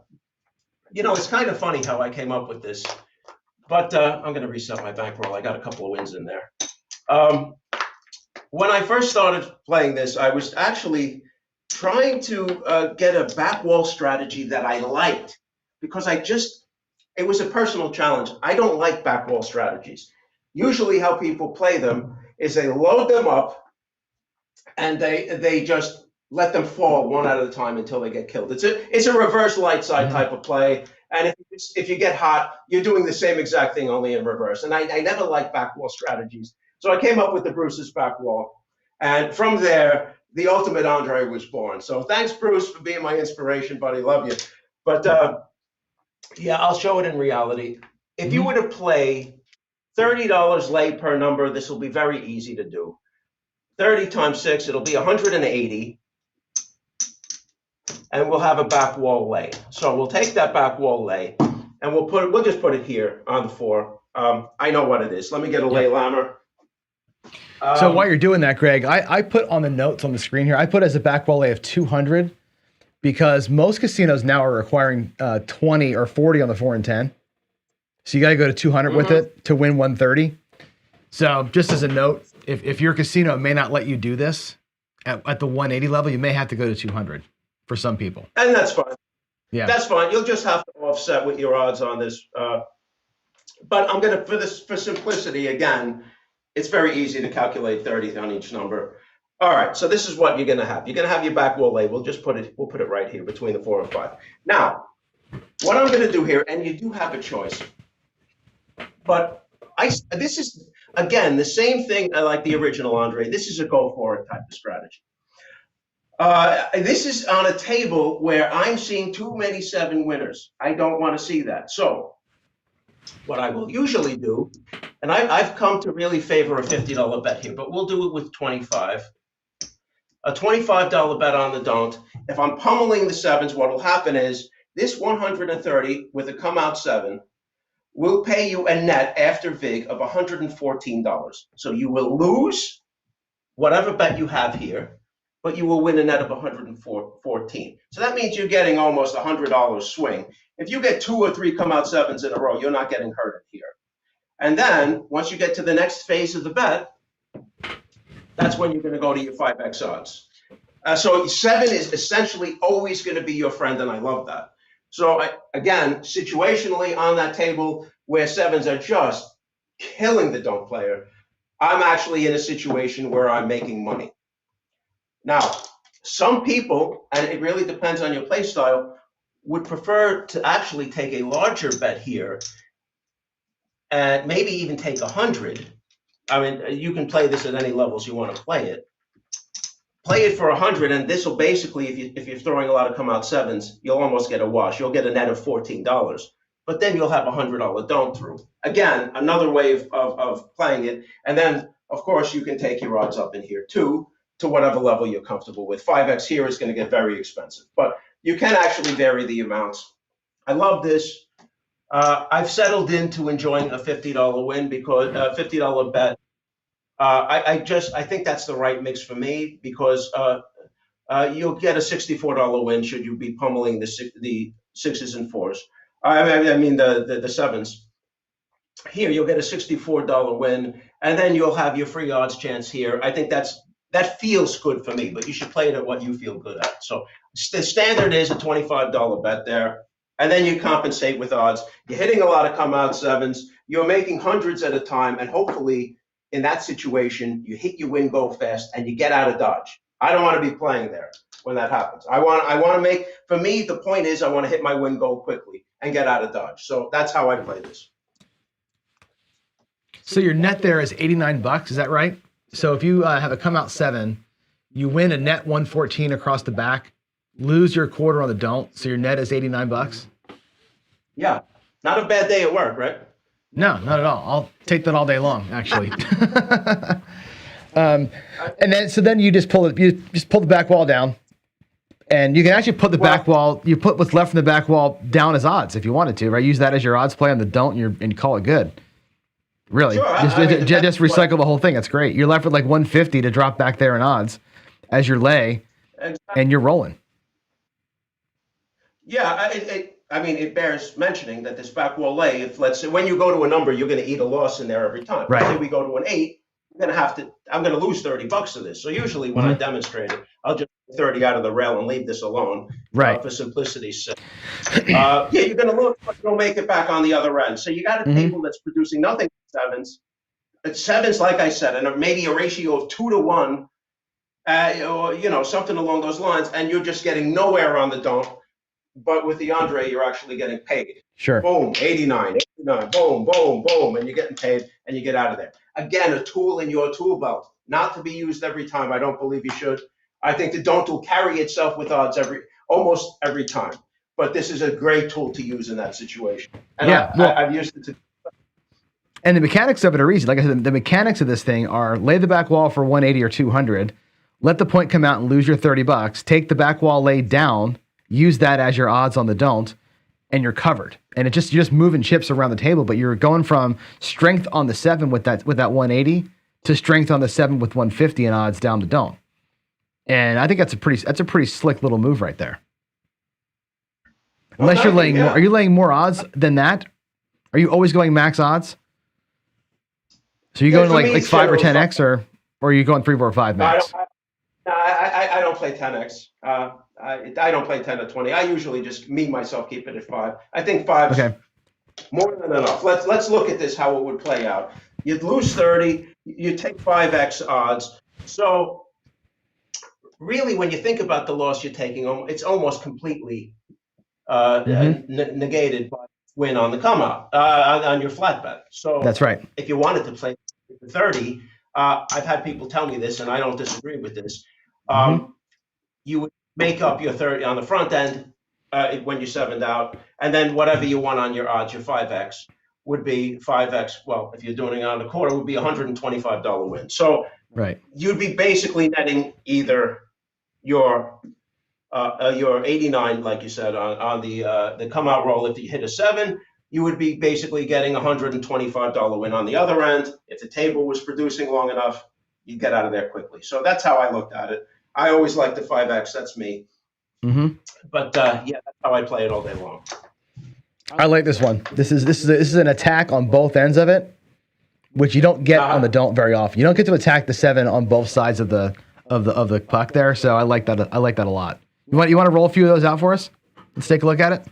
it's kind of funny how I came up with this. But I'm going to reset my bankroll. I got a couple of wins in there. When I first started playing this, I was actually trying to get a back wall strategy that I liked because it was a personal challenge. I don't like back wall strategies. Usually how people play them is they load them up and they just let them fall one at a time until they get killed. It's a reverse light side type of play. And if you get hot, you're doing the same exact thing, only in reverse. And I never liked back wall strategies. So I came up with the Bruce's back wall. And from there, the ultimate Andre was born. So thanks, Bruce, for being my inspiration, buddy. Love you. But yeah, I'll show it in reality. If you were to play $30 lay per number, this will be very easy to do. 30 times 6, it'll be 180. And we'll have a back wall lay. So we'll take that back wall lay, and we'll just put it here on the 4. I know what it is. Let me get a lay lammer. So while you're doing that, Greg, I put on the notes on the screen here, I put as a back wall lay of 200 because most casinos now are requiring 20 or 40 on the 4 and 10. So you got to go to 200 with it to win 130. So just as a note, if your casino may not let you do this at the 180 level, you may have to go to 200 for some people. And that's fine. Yeah, that's fine. You'll just have to offset with your odds on this. But I'm going to, for simplicity, again, it's very easy to calculate 30 on each number. All right, so this is what you're going to have. You're going to have your back wall lay. We'll put it right here between the 4 and 5. Now, what I'm going to do here, and you do have a choice, but this is, again, the same thing like the original Andre. This is a go for it type of strategy. This is on a table where I'm seeing too many 7 winners. I don't want to see that. So what I will usually do, and I've come to really favor a $50 bet here, but we'll do it with 25. A $25 bet on the don't. If I'm pummeling the 7s, what will happen is this 130 with a come out 7 will pay you a net after VIG of $114. So you will lose whatever bet you have here. but you will win a net of 114. So that means you're getting almost $100 swing. If you get 2 or 3 come out sevens in a row, you're not getting hurt here. And then once you get to the next phase of the bet, that's when you're going to go to your 5x odds. So 7 is essentially always going to be your friend, and I love that. So again, situationally on that table where 7s are just killing the don't player, I'm actually in a situation where I'm making money. Now, some people, and it really depends on your play style, would prefer to actually take a larger bet here and maybe even take 100. I mean, you can play this at any levels you want to play it. Play it for 100, and this will basically, if you're throwing a lot of come out sevens, you'll almost get a wash. You'll get a net of $14, but then you'll have a $100 don't through. Again, another way of playing it. And then, of course, you can take your odds up in here too, to whatever level you're comfortable with. 5x here is going to get very expensive, but you can actually vary the amounts. I love this. I've settled into enjoying a $50 win because a $50 bet. I think that's the right mix for me because you'll get a $64 win should you be pummeling the 6s and 4s. I mean the 7s. Here you'll get a $64 win, and then you'll have your free odds chance here. I think that feels good for me, but you should play it at what you feel good at. So the standard is a $25 bet there, and then you compensate with odds. You're hitting a lot of come out 7s. You're making hundreds at a time, and hopefully in that situation, you hit your win go fast and you get out of dodge. I don't want to be playing there when that happens. I want to make, for me, the point is I want to hit my win go quickly and get out of dodge. So that's how I play this. So your net there is $89, is that right? So if you have a come out 7, you win a net 114 across the back, lose your quarter on the don't, so your net is $89. Yeah, not a bad day at work, right? No, not at all. I'll take that all day long, actually. And then you just pull the back wall down, and you can actually put the back wall. You put what's left from the back wall down as odds if you wanted to, right? Use that as your odds play on the don't, and you call it good. Really, sure, just recycle the whole thing. That's great. You're left with like 150 to drop back there in odds as your lay, and you're rolling. Yeah, I mean, it bears mentioning that this back wall lay, if let's say when you go to a number, you're going to eat a loss in there every time. Right. Let's say we go to an 8, I'm going to lose $30 to this. So usually when I demonstrate it, I'll just 30 out of the rail and leave this alone. Right. For simplicity's sake. Yeah, you're going to lose, but you'll make it back on the other end. So you got a table that's producing nothing but 7s. It's 7s, like I said, and maybe a ratio of 2 to 1, or something along those lines, and you're just getting nowhere on the don't. But with the Andre, you're actually getting paid. Sure. Boom, 89, boom, boom, boom, and you're getting paid, and you get out of there. Again, a tool in your tool belt, not to be used every time. I don't believe you should. I think the don't will carry itself with odds almost every time. But this is a great tool to use in that situation. And I've used it to. And the mechanics of it are easy. Like I said, the mechanics of this thing are lay the back wall for 180 or 200, let the point come out and lose your $30, take the back wall lay down, use that as your odds on the don't, and you're covered. And you're just moving chips around the table, but you're going from strength on the 7 with that 180 to strength on the 7 with 150 and odds down the don't. And I think that's a pretty slick little move right there. Unless you're laying more, are you laying more odds than that? Are you always going max odds? So you going to like 5 or 10x, or are you going 3, 4, 5 max? I don't play 10x. I don't play 10 to 20. I usually just myself keep it at 5. I think 5 is more than enough. Let's look at this, how it would play out. You'd lose 30, you take 5x odds. So really, when you think about the loss you're taking, it's almost completely negated by win on the come out on your flat bet. So that's right. If you wanted to play 30, I've had people tell me this, and I don't disagree with this. You would make up your 30 on the front end when you're 7'd out, and then whatever you want on your odds, your 5x would be 5x. Well, if you're doing it on the quarter, it would be $125 win. So you'd be basically netting either your 89, like you said, on the come out roll. If you hit a 7, you would be basically getting $125 win on the other end. If the table was producing long enough, you get out of there quickly. So that's how I looked at it. I always like the 5X. That's me. Mm-hmm. But yeah, that's how I play it all day long. I like this one. This is an attack on both ends of it, which you don't get on the don't very often. You don't get to attack the 7 on both sides of the puck there. So I like that. I like that a lot. You want to roll a few of those out for us? Let's take a look at it.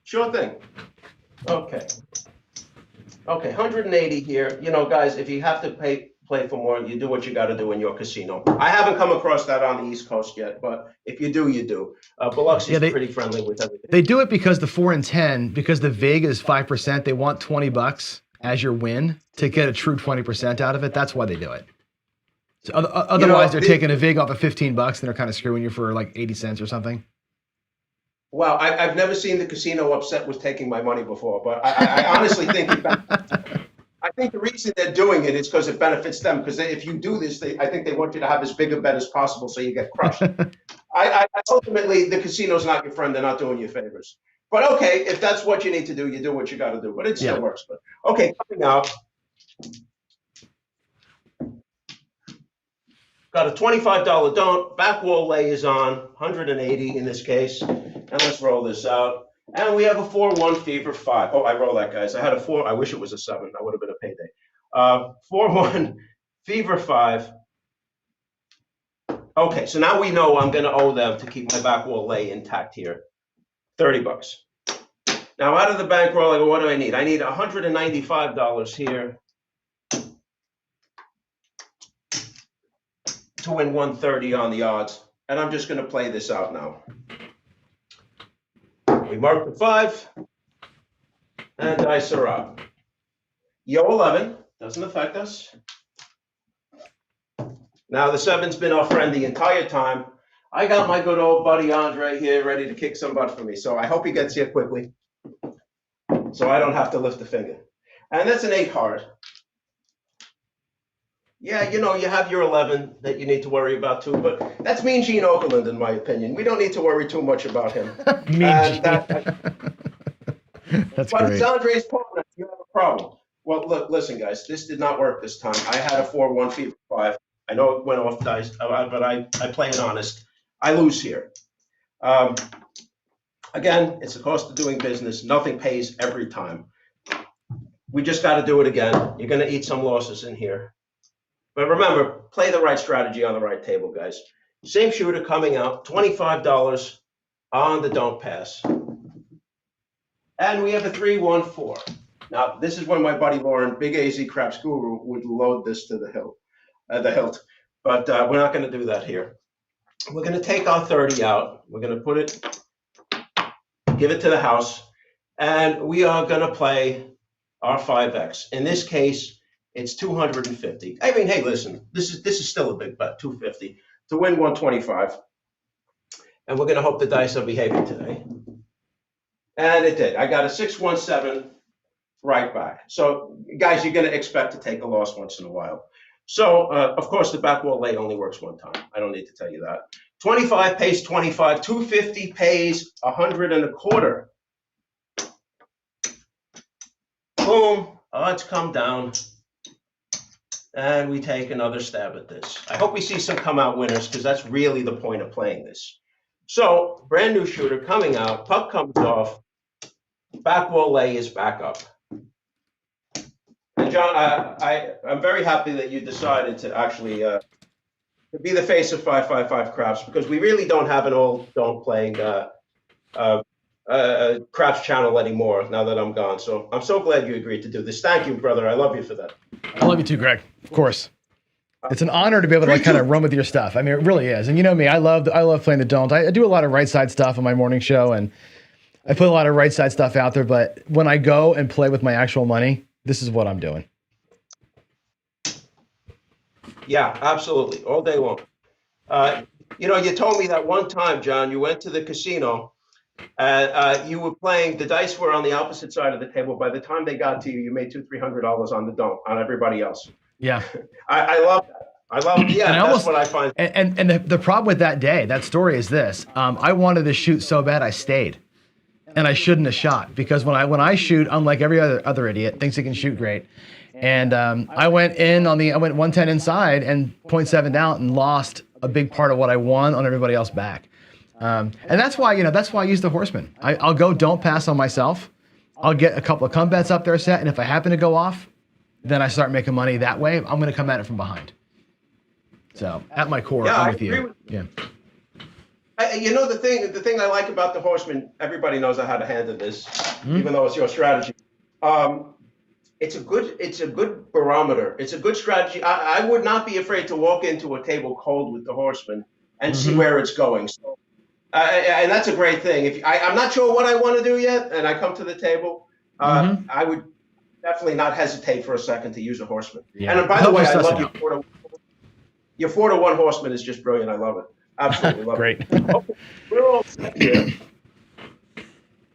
Sure thing. Okay. Okay, 180 here. You know, guys, if you have to play for more, you do what you got to do in your casino. I haven't come across that on the East Coast yet, but if you do, you do. Biloxi's pretty friendly with everything. They do it because the 4 and 10, because the vig is 5%. They want $20 as your win to get a true 20% out of it. That's why they do it. So otherwise, they're taking a vig off of $15 and they're kind of screwing you for like 80 cents or something. Wow, I've never seen the casino upset with taking my money before, but I honestly think I think the reason they're doing it is because it benefits them. Because if you do this, I think they want you to have as big a bet as possible, so you get crushed. Ultimately, the casino's not your friend; they're not doing you favors. But okay, if that's what you need to do, you do what you got to do. But it still works. But okay, coming out. Got a $25 don't. Back wall lay is on, 180 in this case. And let's roll this out. And we have a 4-1 fever 5. Oh, I roll that, guys. I had a 4. I wish it was a 7. That would have been a payday. 4-1 fever 5. Okay, so now we know I'm going to owe them to keep my back wall lay intact here. $30. Now, out of the bankroll, I go, what do I need? I need $195 here to win 130 on the odds. And I'm just going to play this out now. We mark the 5, and dice are up. Yo 11, doesn't affect us. Now the 7's been our friend the entire time. I got my good old buddy Andre here ready to kick some butt for me, so I hope he gets here quickly, so I don't have to lift a finger. And that's an 8 hard. Yeah, you know, you have your 11 that you need to worry about too, but that's Mean Gene Okerlund, in my opinion. We don't need to worry too much about him. Mean Gene. That's but great. it's Andre's partner. You have a problem. Well, look, listen, guys. This did not work this time. I had a 4-1 fever 5. I know it went off dice, but I play it honest. I lose here. Again, it's the cost of doing business. Nothing pays every time. We just got to do it again. You're going to eat some losses in here. But remember, play the right strategy on the right table, guys. Same shooter coming out, $25 on the don't pass. And we have a 3-1-4. Now, this is when my buddy Lauren, big AZ Craps Guru, would load this to the hilt. But we're not going to do that here. We're going to take our 30 out. We're going to put it, give it to the house, and we are going to play our 5X. In this case, it's 250. I mean, hey, listen, this is still a big bet, 250 to win 125. And we're going to hope the dice are behaving today. And it did. I got a 6-1-7 right back. So, guys, you're going to expect to take a loss once in a while. So, of course, the back wall lay only works one time. I don't need to tell you that. 25 pays 25. 250 pays 125. Boom. Odds come down. And we take another stab at this. I hope we see some come out winners, because that's really the point of playing this. So, brand new shooter coming out. Puck comes off. Back wall lay is back up. And John, I'm very happy that you decided to actually to be the face of 555 Craps, because we really don't have an old don't playing Craps channel anymore now that I'm gone. So I'm so glad you agreed to do this. Thank you, brother. I love you for that. I love you too, Greg. Of course. It's an honor to be able to kind of run with your stuff. I mean, it really is. And you know me, I love playing the don't. I do a lot of right side stuff on my morning show, and I put a lot of right side stuff out there. But when I go and play with my actual money, this is what I'm doing. Yeah, absolutely. All day long. You know, you told me that one time, John, you went to the casino. You were playing, the dice were on the opposite side of the table. By the time they got to you, you made $200-$300 on the don't, on everybody else. Yeah. I love that. That's what I find. And the problem with that story is this. I wanted to shoot so bad I stayed. And I shouldn't have shot, because when I shoot, unlike every other idiot, thinks he can shoot great. And I went 110 inside and 0.7 down and lost a big part of what I won on everybody else back. And that's why, that's why I use the horseman. I'll go don't pass on myself. I'll get a couple of come bets up there set, and if I happen to go off, then I start making money that way. I'm going to come at it from behind. So at my core, I'm with you. Yeah. The thing I like about the horseman, everybody knows how to handle this, even though it's your strategy. It's a good barometer. It's a good strategy. I would not be afraid to walk into a table cold with the horseman and see where it's going. So, and that's a great thing. If I'm not sure what I want to do yet, and I come to the table, I would definitely not hesitate for a second to use a horseman. Yeah. And by the way, I love your 4-to-1 horseman is just brilliant. I love it. Absolutely love Great. it. Okay, we're all set here,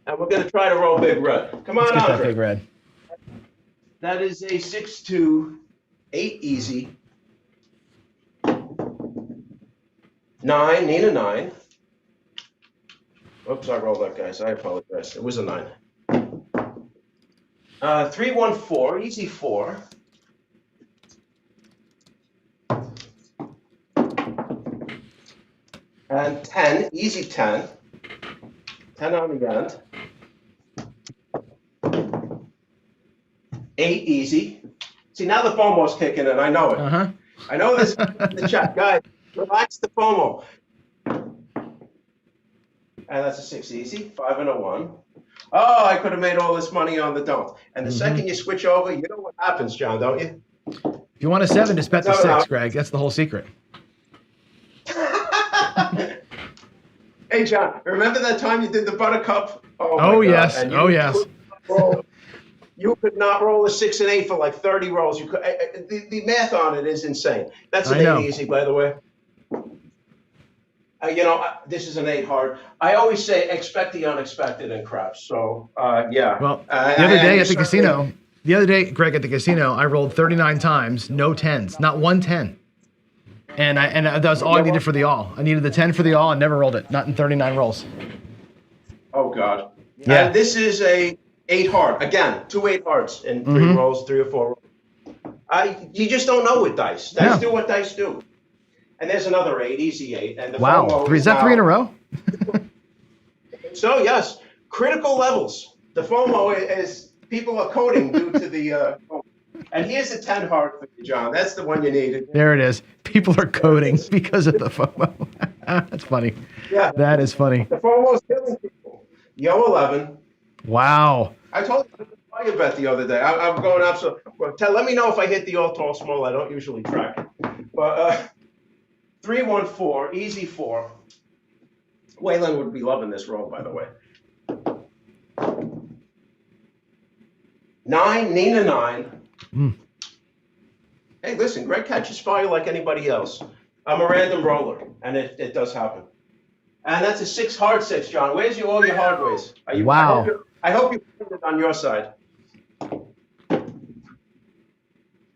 and we're going to try to roll big red. Come on, Let's get Andre. that big red. That is a 6-2, 8 easy. 9, Nina 9. Oops, I rolled that, guys. I apologize. It was a 9. 3-1-4, easy 4. And 10, easy 10. 10 on the end. 8 easy. See, now the FOMO's kicking in. I know it. I know this in the chat. Guys, relax the FOMO. And that's a 6 easy. 5 and a 1. Oh, I could have made all this money on the don't. And the second you switch over, you know what happens, John, don't you? If you want a 7, just bet the 6, Greg. That's the whole secret. Hey, John, remember that time you did the buttercup? Oh yes. Oh, yes. You could not roll a 6 and 8 for like 30 rolls. You could. The math on it is insane. That's an 8 easy, by the way. This is an 8 hard. I always say expect the unexpected in craps. So, yeah. Well, the other day at the casino, Greg, at the casino, I rolled 39 times, no 10s, not one 10. And that was all I needed for the all. I needed the 10 for the all and never rolled it, not in 39 rolls. Oh, God. Yeah. And this is a 8 hard. Again, 2 8 hards in 3 rolls, 3 or 4 rolls. You just don't know with dice. Dice do what dice do. And there's another 8, easy 8. And the wow, is that 3 in a row? So, yes, critical levels. The FOMO is people are coding due to the and here's a 10 hard for you, John. That's the one you needed. There it is. People are coding because of the FOMO. That's funny. Yeah. That is funny. The FOMO is killing people. Yo 11. Wow. I told you I a bet the other day. I'm going absolutely. Let me know if I hit the all tall small. I don't usually track it. But 3-1-4, easy 4. Waylon would be loving this roll, by the way. 9, Nina 9. Hey, listen, Greg catches fire like anybody else. I'm a random roller, and it does happen. And that's a 6 hard 6, John. Where's all your hard ways? Wow. I hope you put it on your side.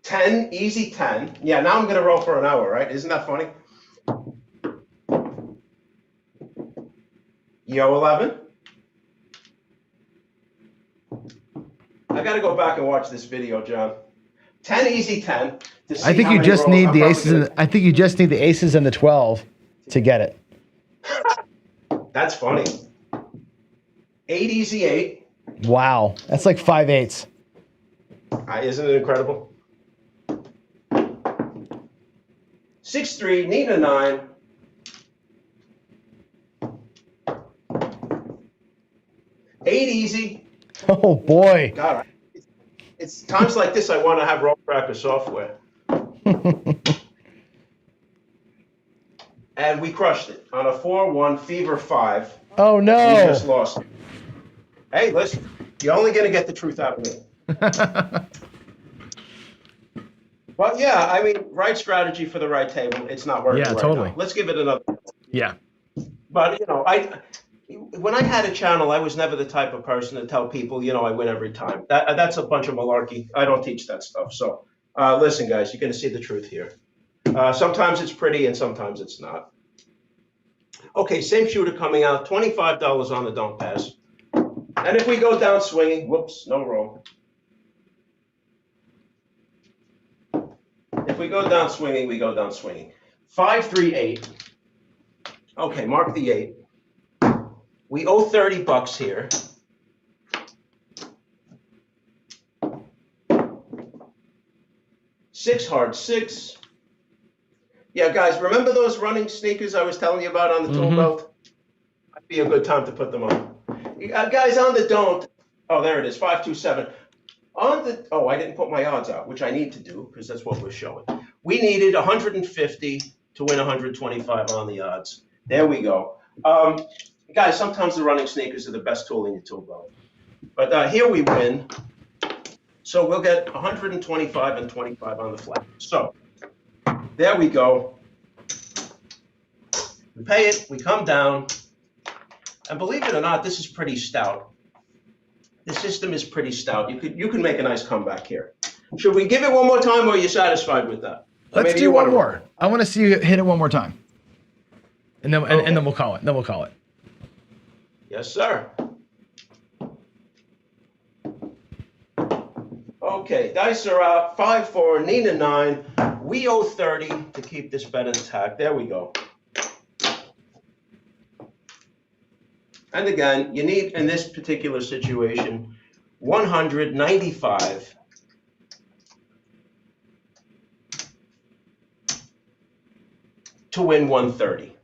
10, easy 10. Yeah, now I'm going to roll for an hour, right? Isn't that funny? Yo 11. I got to go back and watch this video, John. 10 easy 10. I think you just need the aces. I think you just need the aces and the 12 to get it. That's funny. 8 easy 8. Wow, that's like 5 8s. Isn't it incredible? 6-3, Nina 9. 8 easy. Oh boy. God, it's times like this I want to have roll cracker software. And we crushed it on a 4-1 fever 5. Oh no. We just lost. Hey, listen, you're only going to get the truth out of me. Well, yeah, I mean, right strategy for the right table. It's not working right totally. now. Let's give it another. Yeah. But, when I had a channel, I was never the type of person to tell people, I win every time. That's a bunch of malarkey. I don't teach that stuff. So listen, guys, you're going to see the truth here. Sometimes it's pretty and sometimes it's not. Okay, same shooter coming out, $25 on the don't pass. And if we go down swinging, whoops, no roll. If we go down swinging, we go down swinging. 538. Okay, mark the 8. We owe $30 here. Six hard 6. Yeah, guys, remember those running sneakers I was telling you about on the tool belt? Might be a good time to put them on. Guys, on the don't. Oh, there it is, 527. On the, oh, I didn't put my odds out, which I need to do because that's what we're showing. We needed 150 to win 125 on the odds. There we go. Guys, sometimes the running sneakers are the best tool in your tool belt. But here we win. So we'll get 125 and 25 on the flat. So there we go. We pay it, we come down. And believe it or not, this is pretty stout. The system is pretty stout. You can make a nice comeback here. Should we give it one more time, or are you satisfied with that? Let's do one more. I want to see you hit it one more time, and then and then we'll call it. Yes, sir. Okay, dice are out. 5-4, Nina 9. We owe 30 to keep this bet intact. There we go. And again, you need, in this particular situation, 195 to win 130.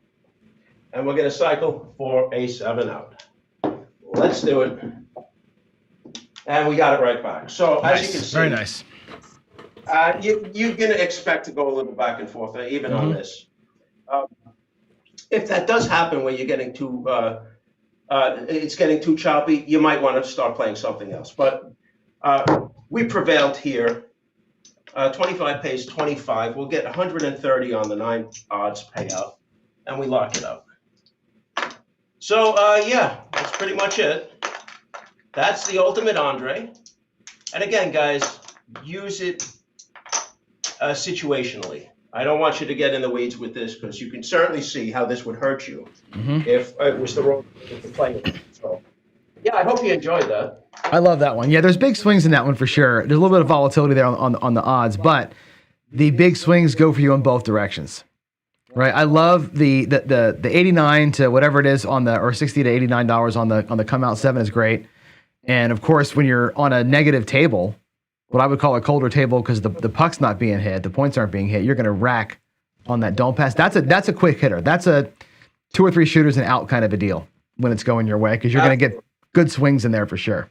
And we're going to cycle for a 7 out. Let's do it. And we got it right back. So Nice. as you can see, Very nice. you're going to expect to go a little back and forth, even on this. If that does happen when you're getting too, it's getting too choppy, you might want to start playing something else. But we prevailed here. 25 pays 25. We'll get 130 on the 9 odds payout, and we lock it up. So yeah, that's pretty much it. That's the ultimate Andre. And again, guys, use it situationally. I don't want you to get in the weeds with this, because you can certainly see how this would hurt you if it was the wrong thing to play with. So, yeah, I hope you enjoyed that. I love that one. Yeah, there's big swings in that one for sure. There's a little bit of volatility there on the odds, but the big swings go for you in both directions, right? I love the 89 to whatever it is on the, or $60 to $89 on the come out 7 is great. And of course, when you're on a negative table, what I would call a colder table, because the puck's not being hit, the points aren't being hit, you're going to rack on that don't pass. That's a quick hitter. That's a 2 or 3 shooters and out kind of a deal when it's going your way, because you're going to get good swings in there for sure.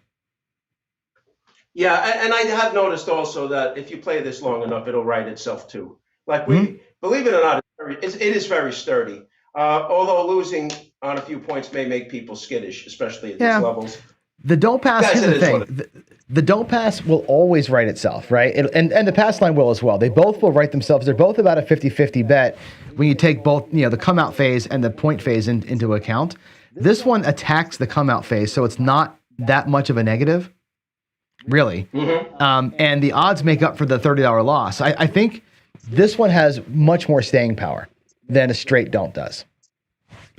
Yeah, and I have noticed also that if you play this long enough, it'll right itself too. Like believe it or not, it is very sturdy. Although losing on a few points may make people skittish, especially at these levels. The don't pass, here's the thing. The don't pass will always right itself, right? And the pass line will as well. They both will right themselves. They're both about a 50-50 bet when you take both, the come out phase and the point phase into account. This one attacks the come out phase, so it's not that much of a negative, really. And the odds make up for the $30 loss. I think this one has much more staying power than a straight don't does.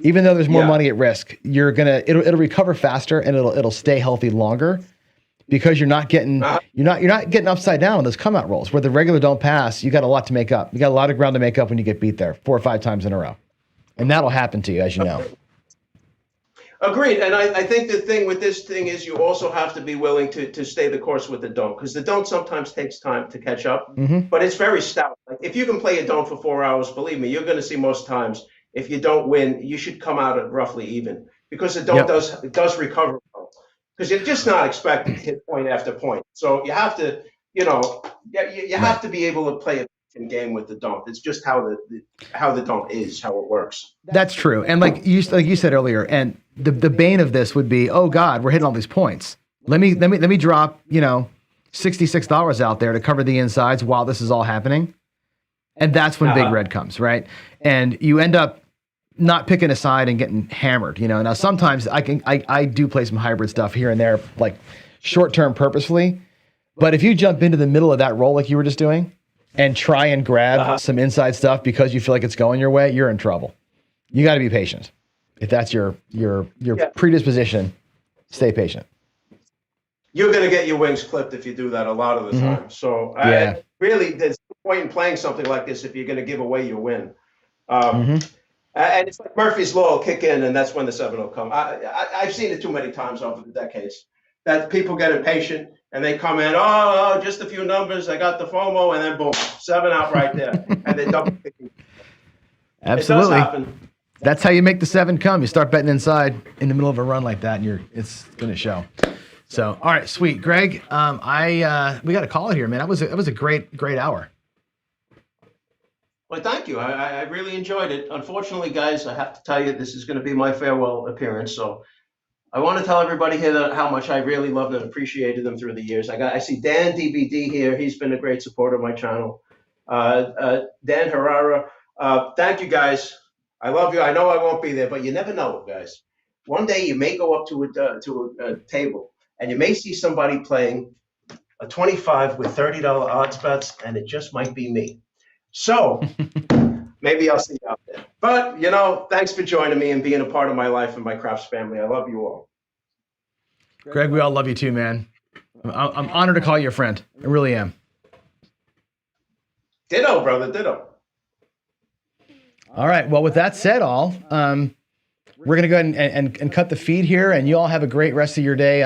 Even though there's more money at risk, it'll recover faster and it'll stay healthy longer, because you're not getting upside down on those come out rolls. Where the regular don't pass, you got a lot to make up. You got a lot of ground to make up when you get beat there 4 or 5 times in a row, and that'll happen to you, as you know. Agreed. And I think the thing with this thing is you also have to be willing to stay the course with the don't, because the don't sometimes takes time to catch up, but it's very stout. Like if you can play a don't for 4 hours, believe me, you're going to see most times, if you don't win, you should come out at roughly even, because the don't does recover, because you're just not expected to hit point after point. So you have to, you have to be able to play a game with the don't. It's just how the don't is, how it works. That's true. And like you said earlier, and the bane of this would be, oh God, we're hitting all these points. Let me drop, $66 out there to cover the insides while this is all happening. And that's when Big Red comes, right? And you end up not picking a side and getting hammered, Now sometimes I do play some hybrid stuff here and there, like short term purposefully. But if you jump into the middle of that roll like you were just doing and try and grab some inside stuff because you feel like it's going your way, you're in trouble. You got to be patient. If that's your predisposition, stay patient. You're going to get your wings clipped if you do that a lot of the time. So really, there's no point in playing something like this if you're going to give away your win. Um, Hmm. and it's like Murphy's Law will kick in, and that's when the seven will come. I've seen it too many times over the decades that people get impatient and they come in, oh, just a few numbers, I got the FOMO, and then boom, seven out right there, and they double picking. It does Absolutely. happen. That's how you make the seven come. You start betting inside in the middle of a run like that, and it's going to show. So, all right, sweet, Greg. We got to call it here, man. That was a great hour. Well, thank you. I really enjoyed it. Unfortunately, guys, I have to tell you, this is going to be my farewell appearance. So I want to tell everybody here that how much I really loved and appreciated them through the years. I see Dan DBD here. He's been a great supporter of my channel. Dan Herrera. Thank you, guys. I love you. I know I won't be there, but you never know, guys. One day you may go up to a table and you may see somebody playing a 25 with $30 odds bets, and it just might be me. So maybe I'll see you out there. But, thanks for joining me and being a part of my life and my craps family. I love you all. Greg, we all love you too, man. I'm honored to call you a friend. I really am. Ditto, brother. Ditto. All right. Well, with that said, we're going to go ahead and cut the feed here, and you all have a great rest of your day.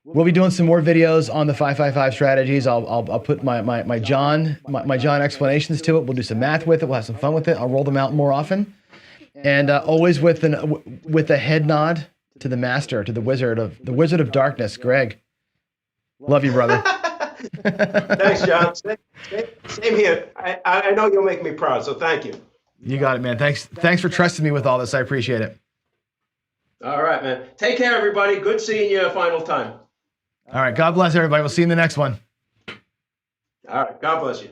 We'll be doing some more videos on the 555 strategies. I'll put my John explanations to it. We'll do some math with it. We'll have some fun with it. I'll roll them out more often, and always with a head nod to the master, to the Wizard of Darkness, Greg. Love you, brother. Thanks, John. Same here. I know you'll make me proud, so thank you. You got it, man. Thanks for trusting me with all this. I appreciate it. All right, man. Take care, everybody. Good seeing you a final time. All right. God bless everybody. We'll see you in the next one. All right. God bless you.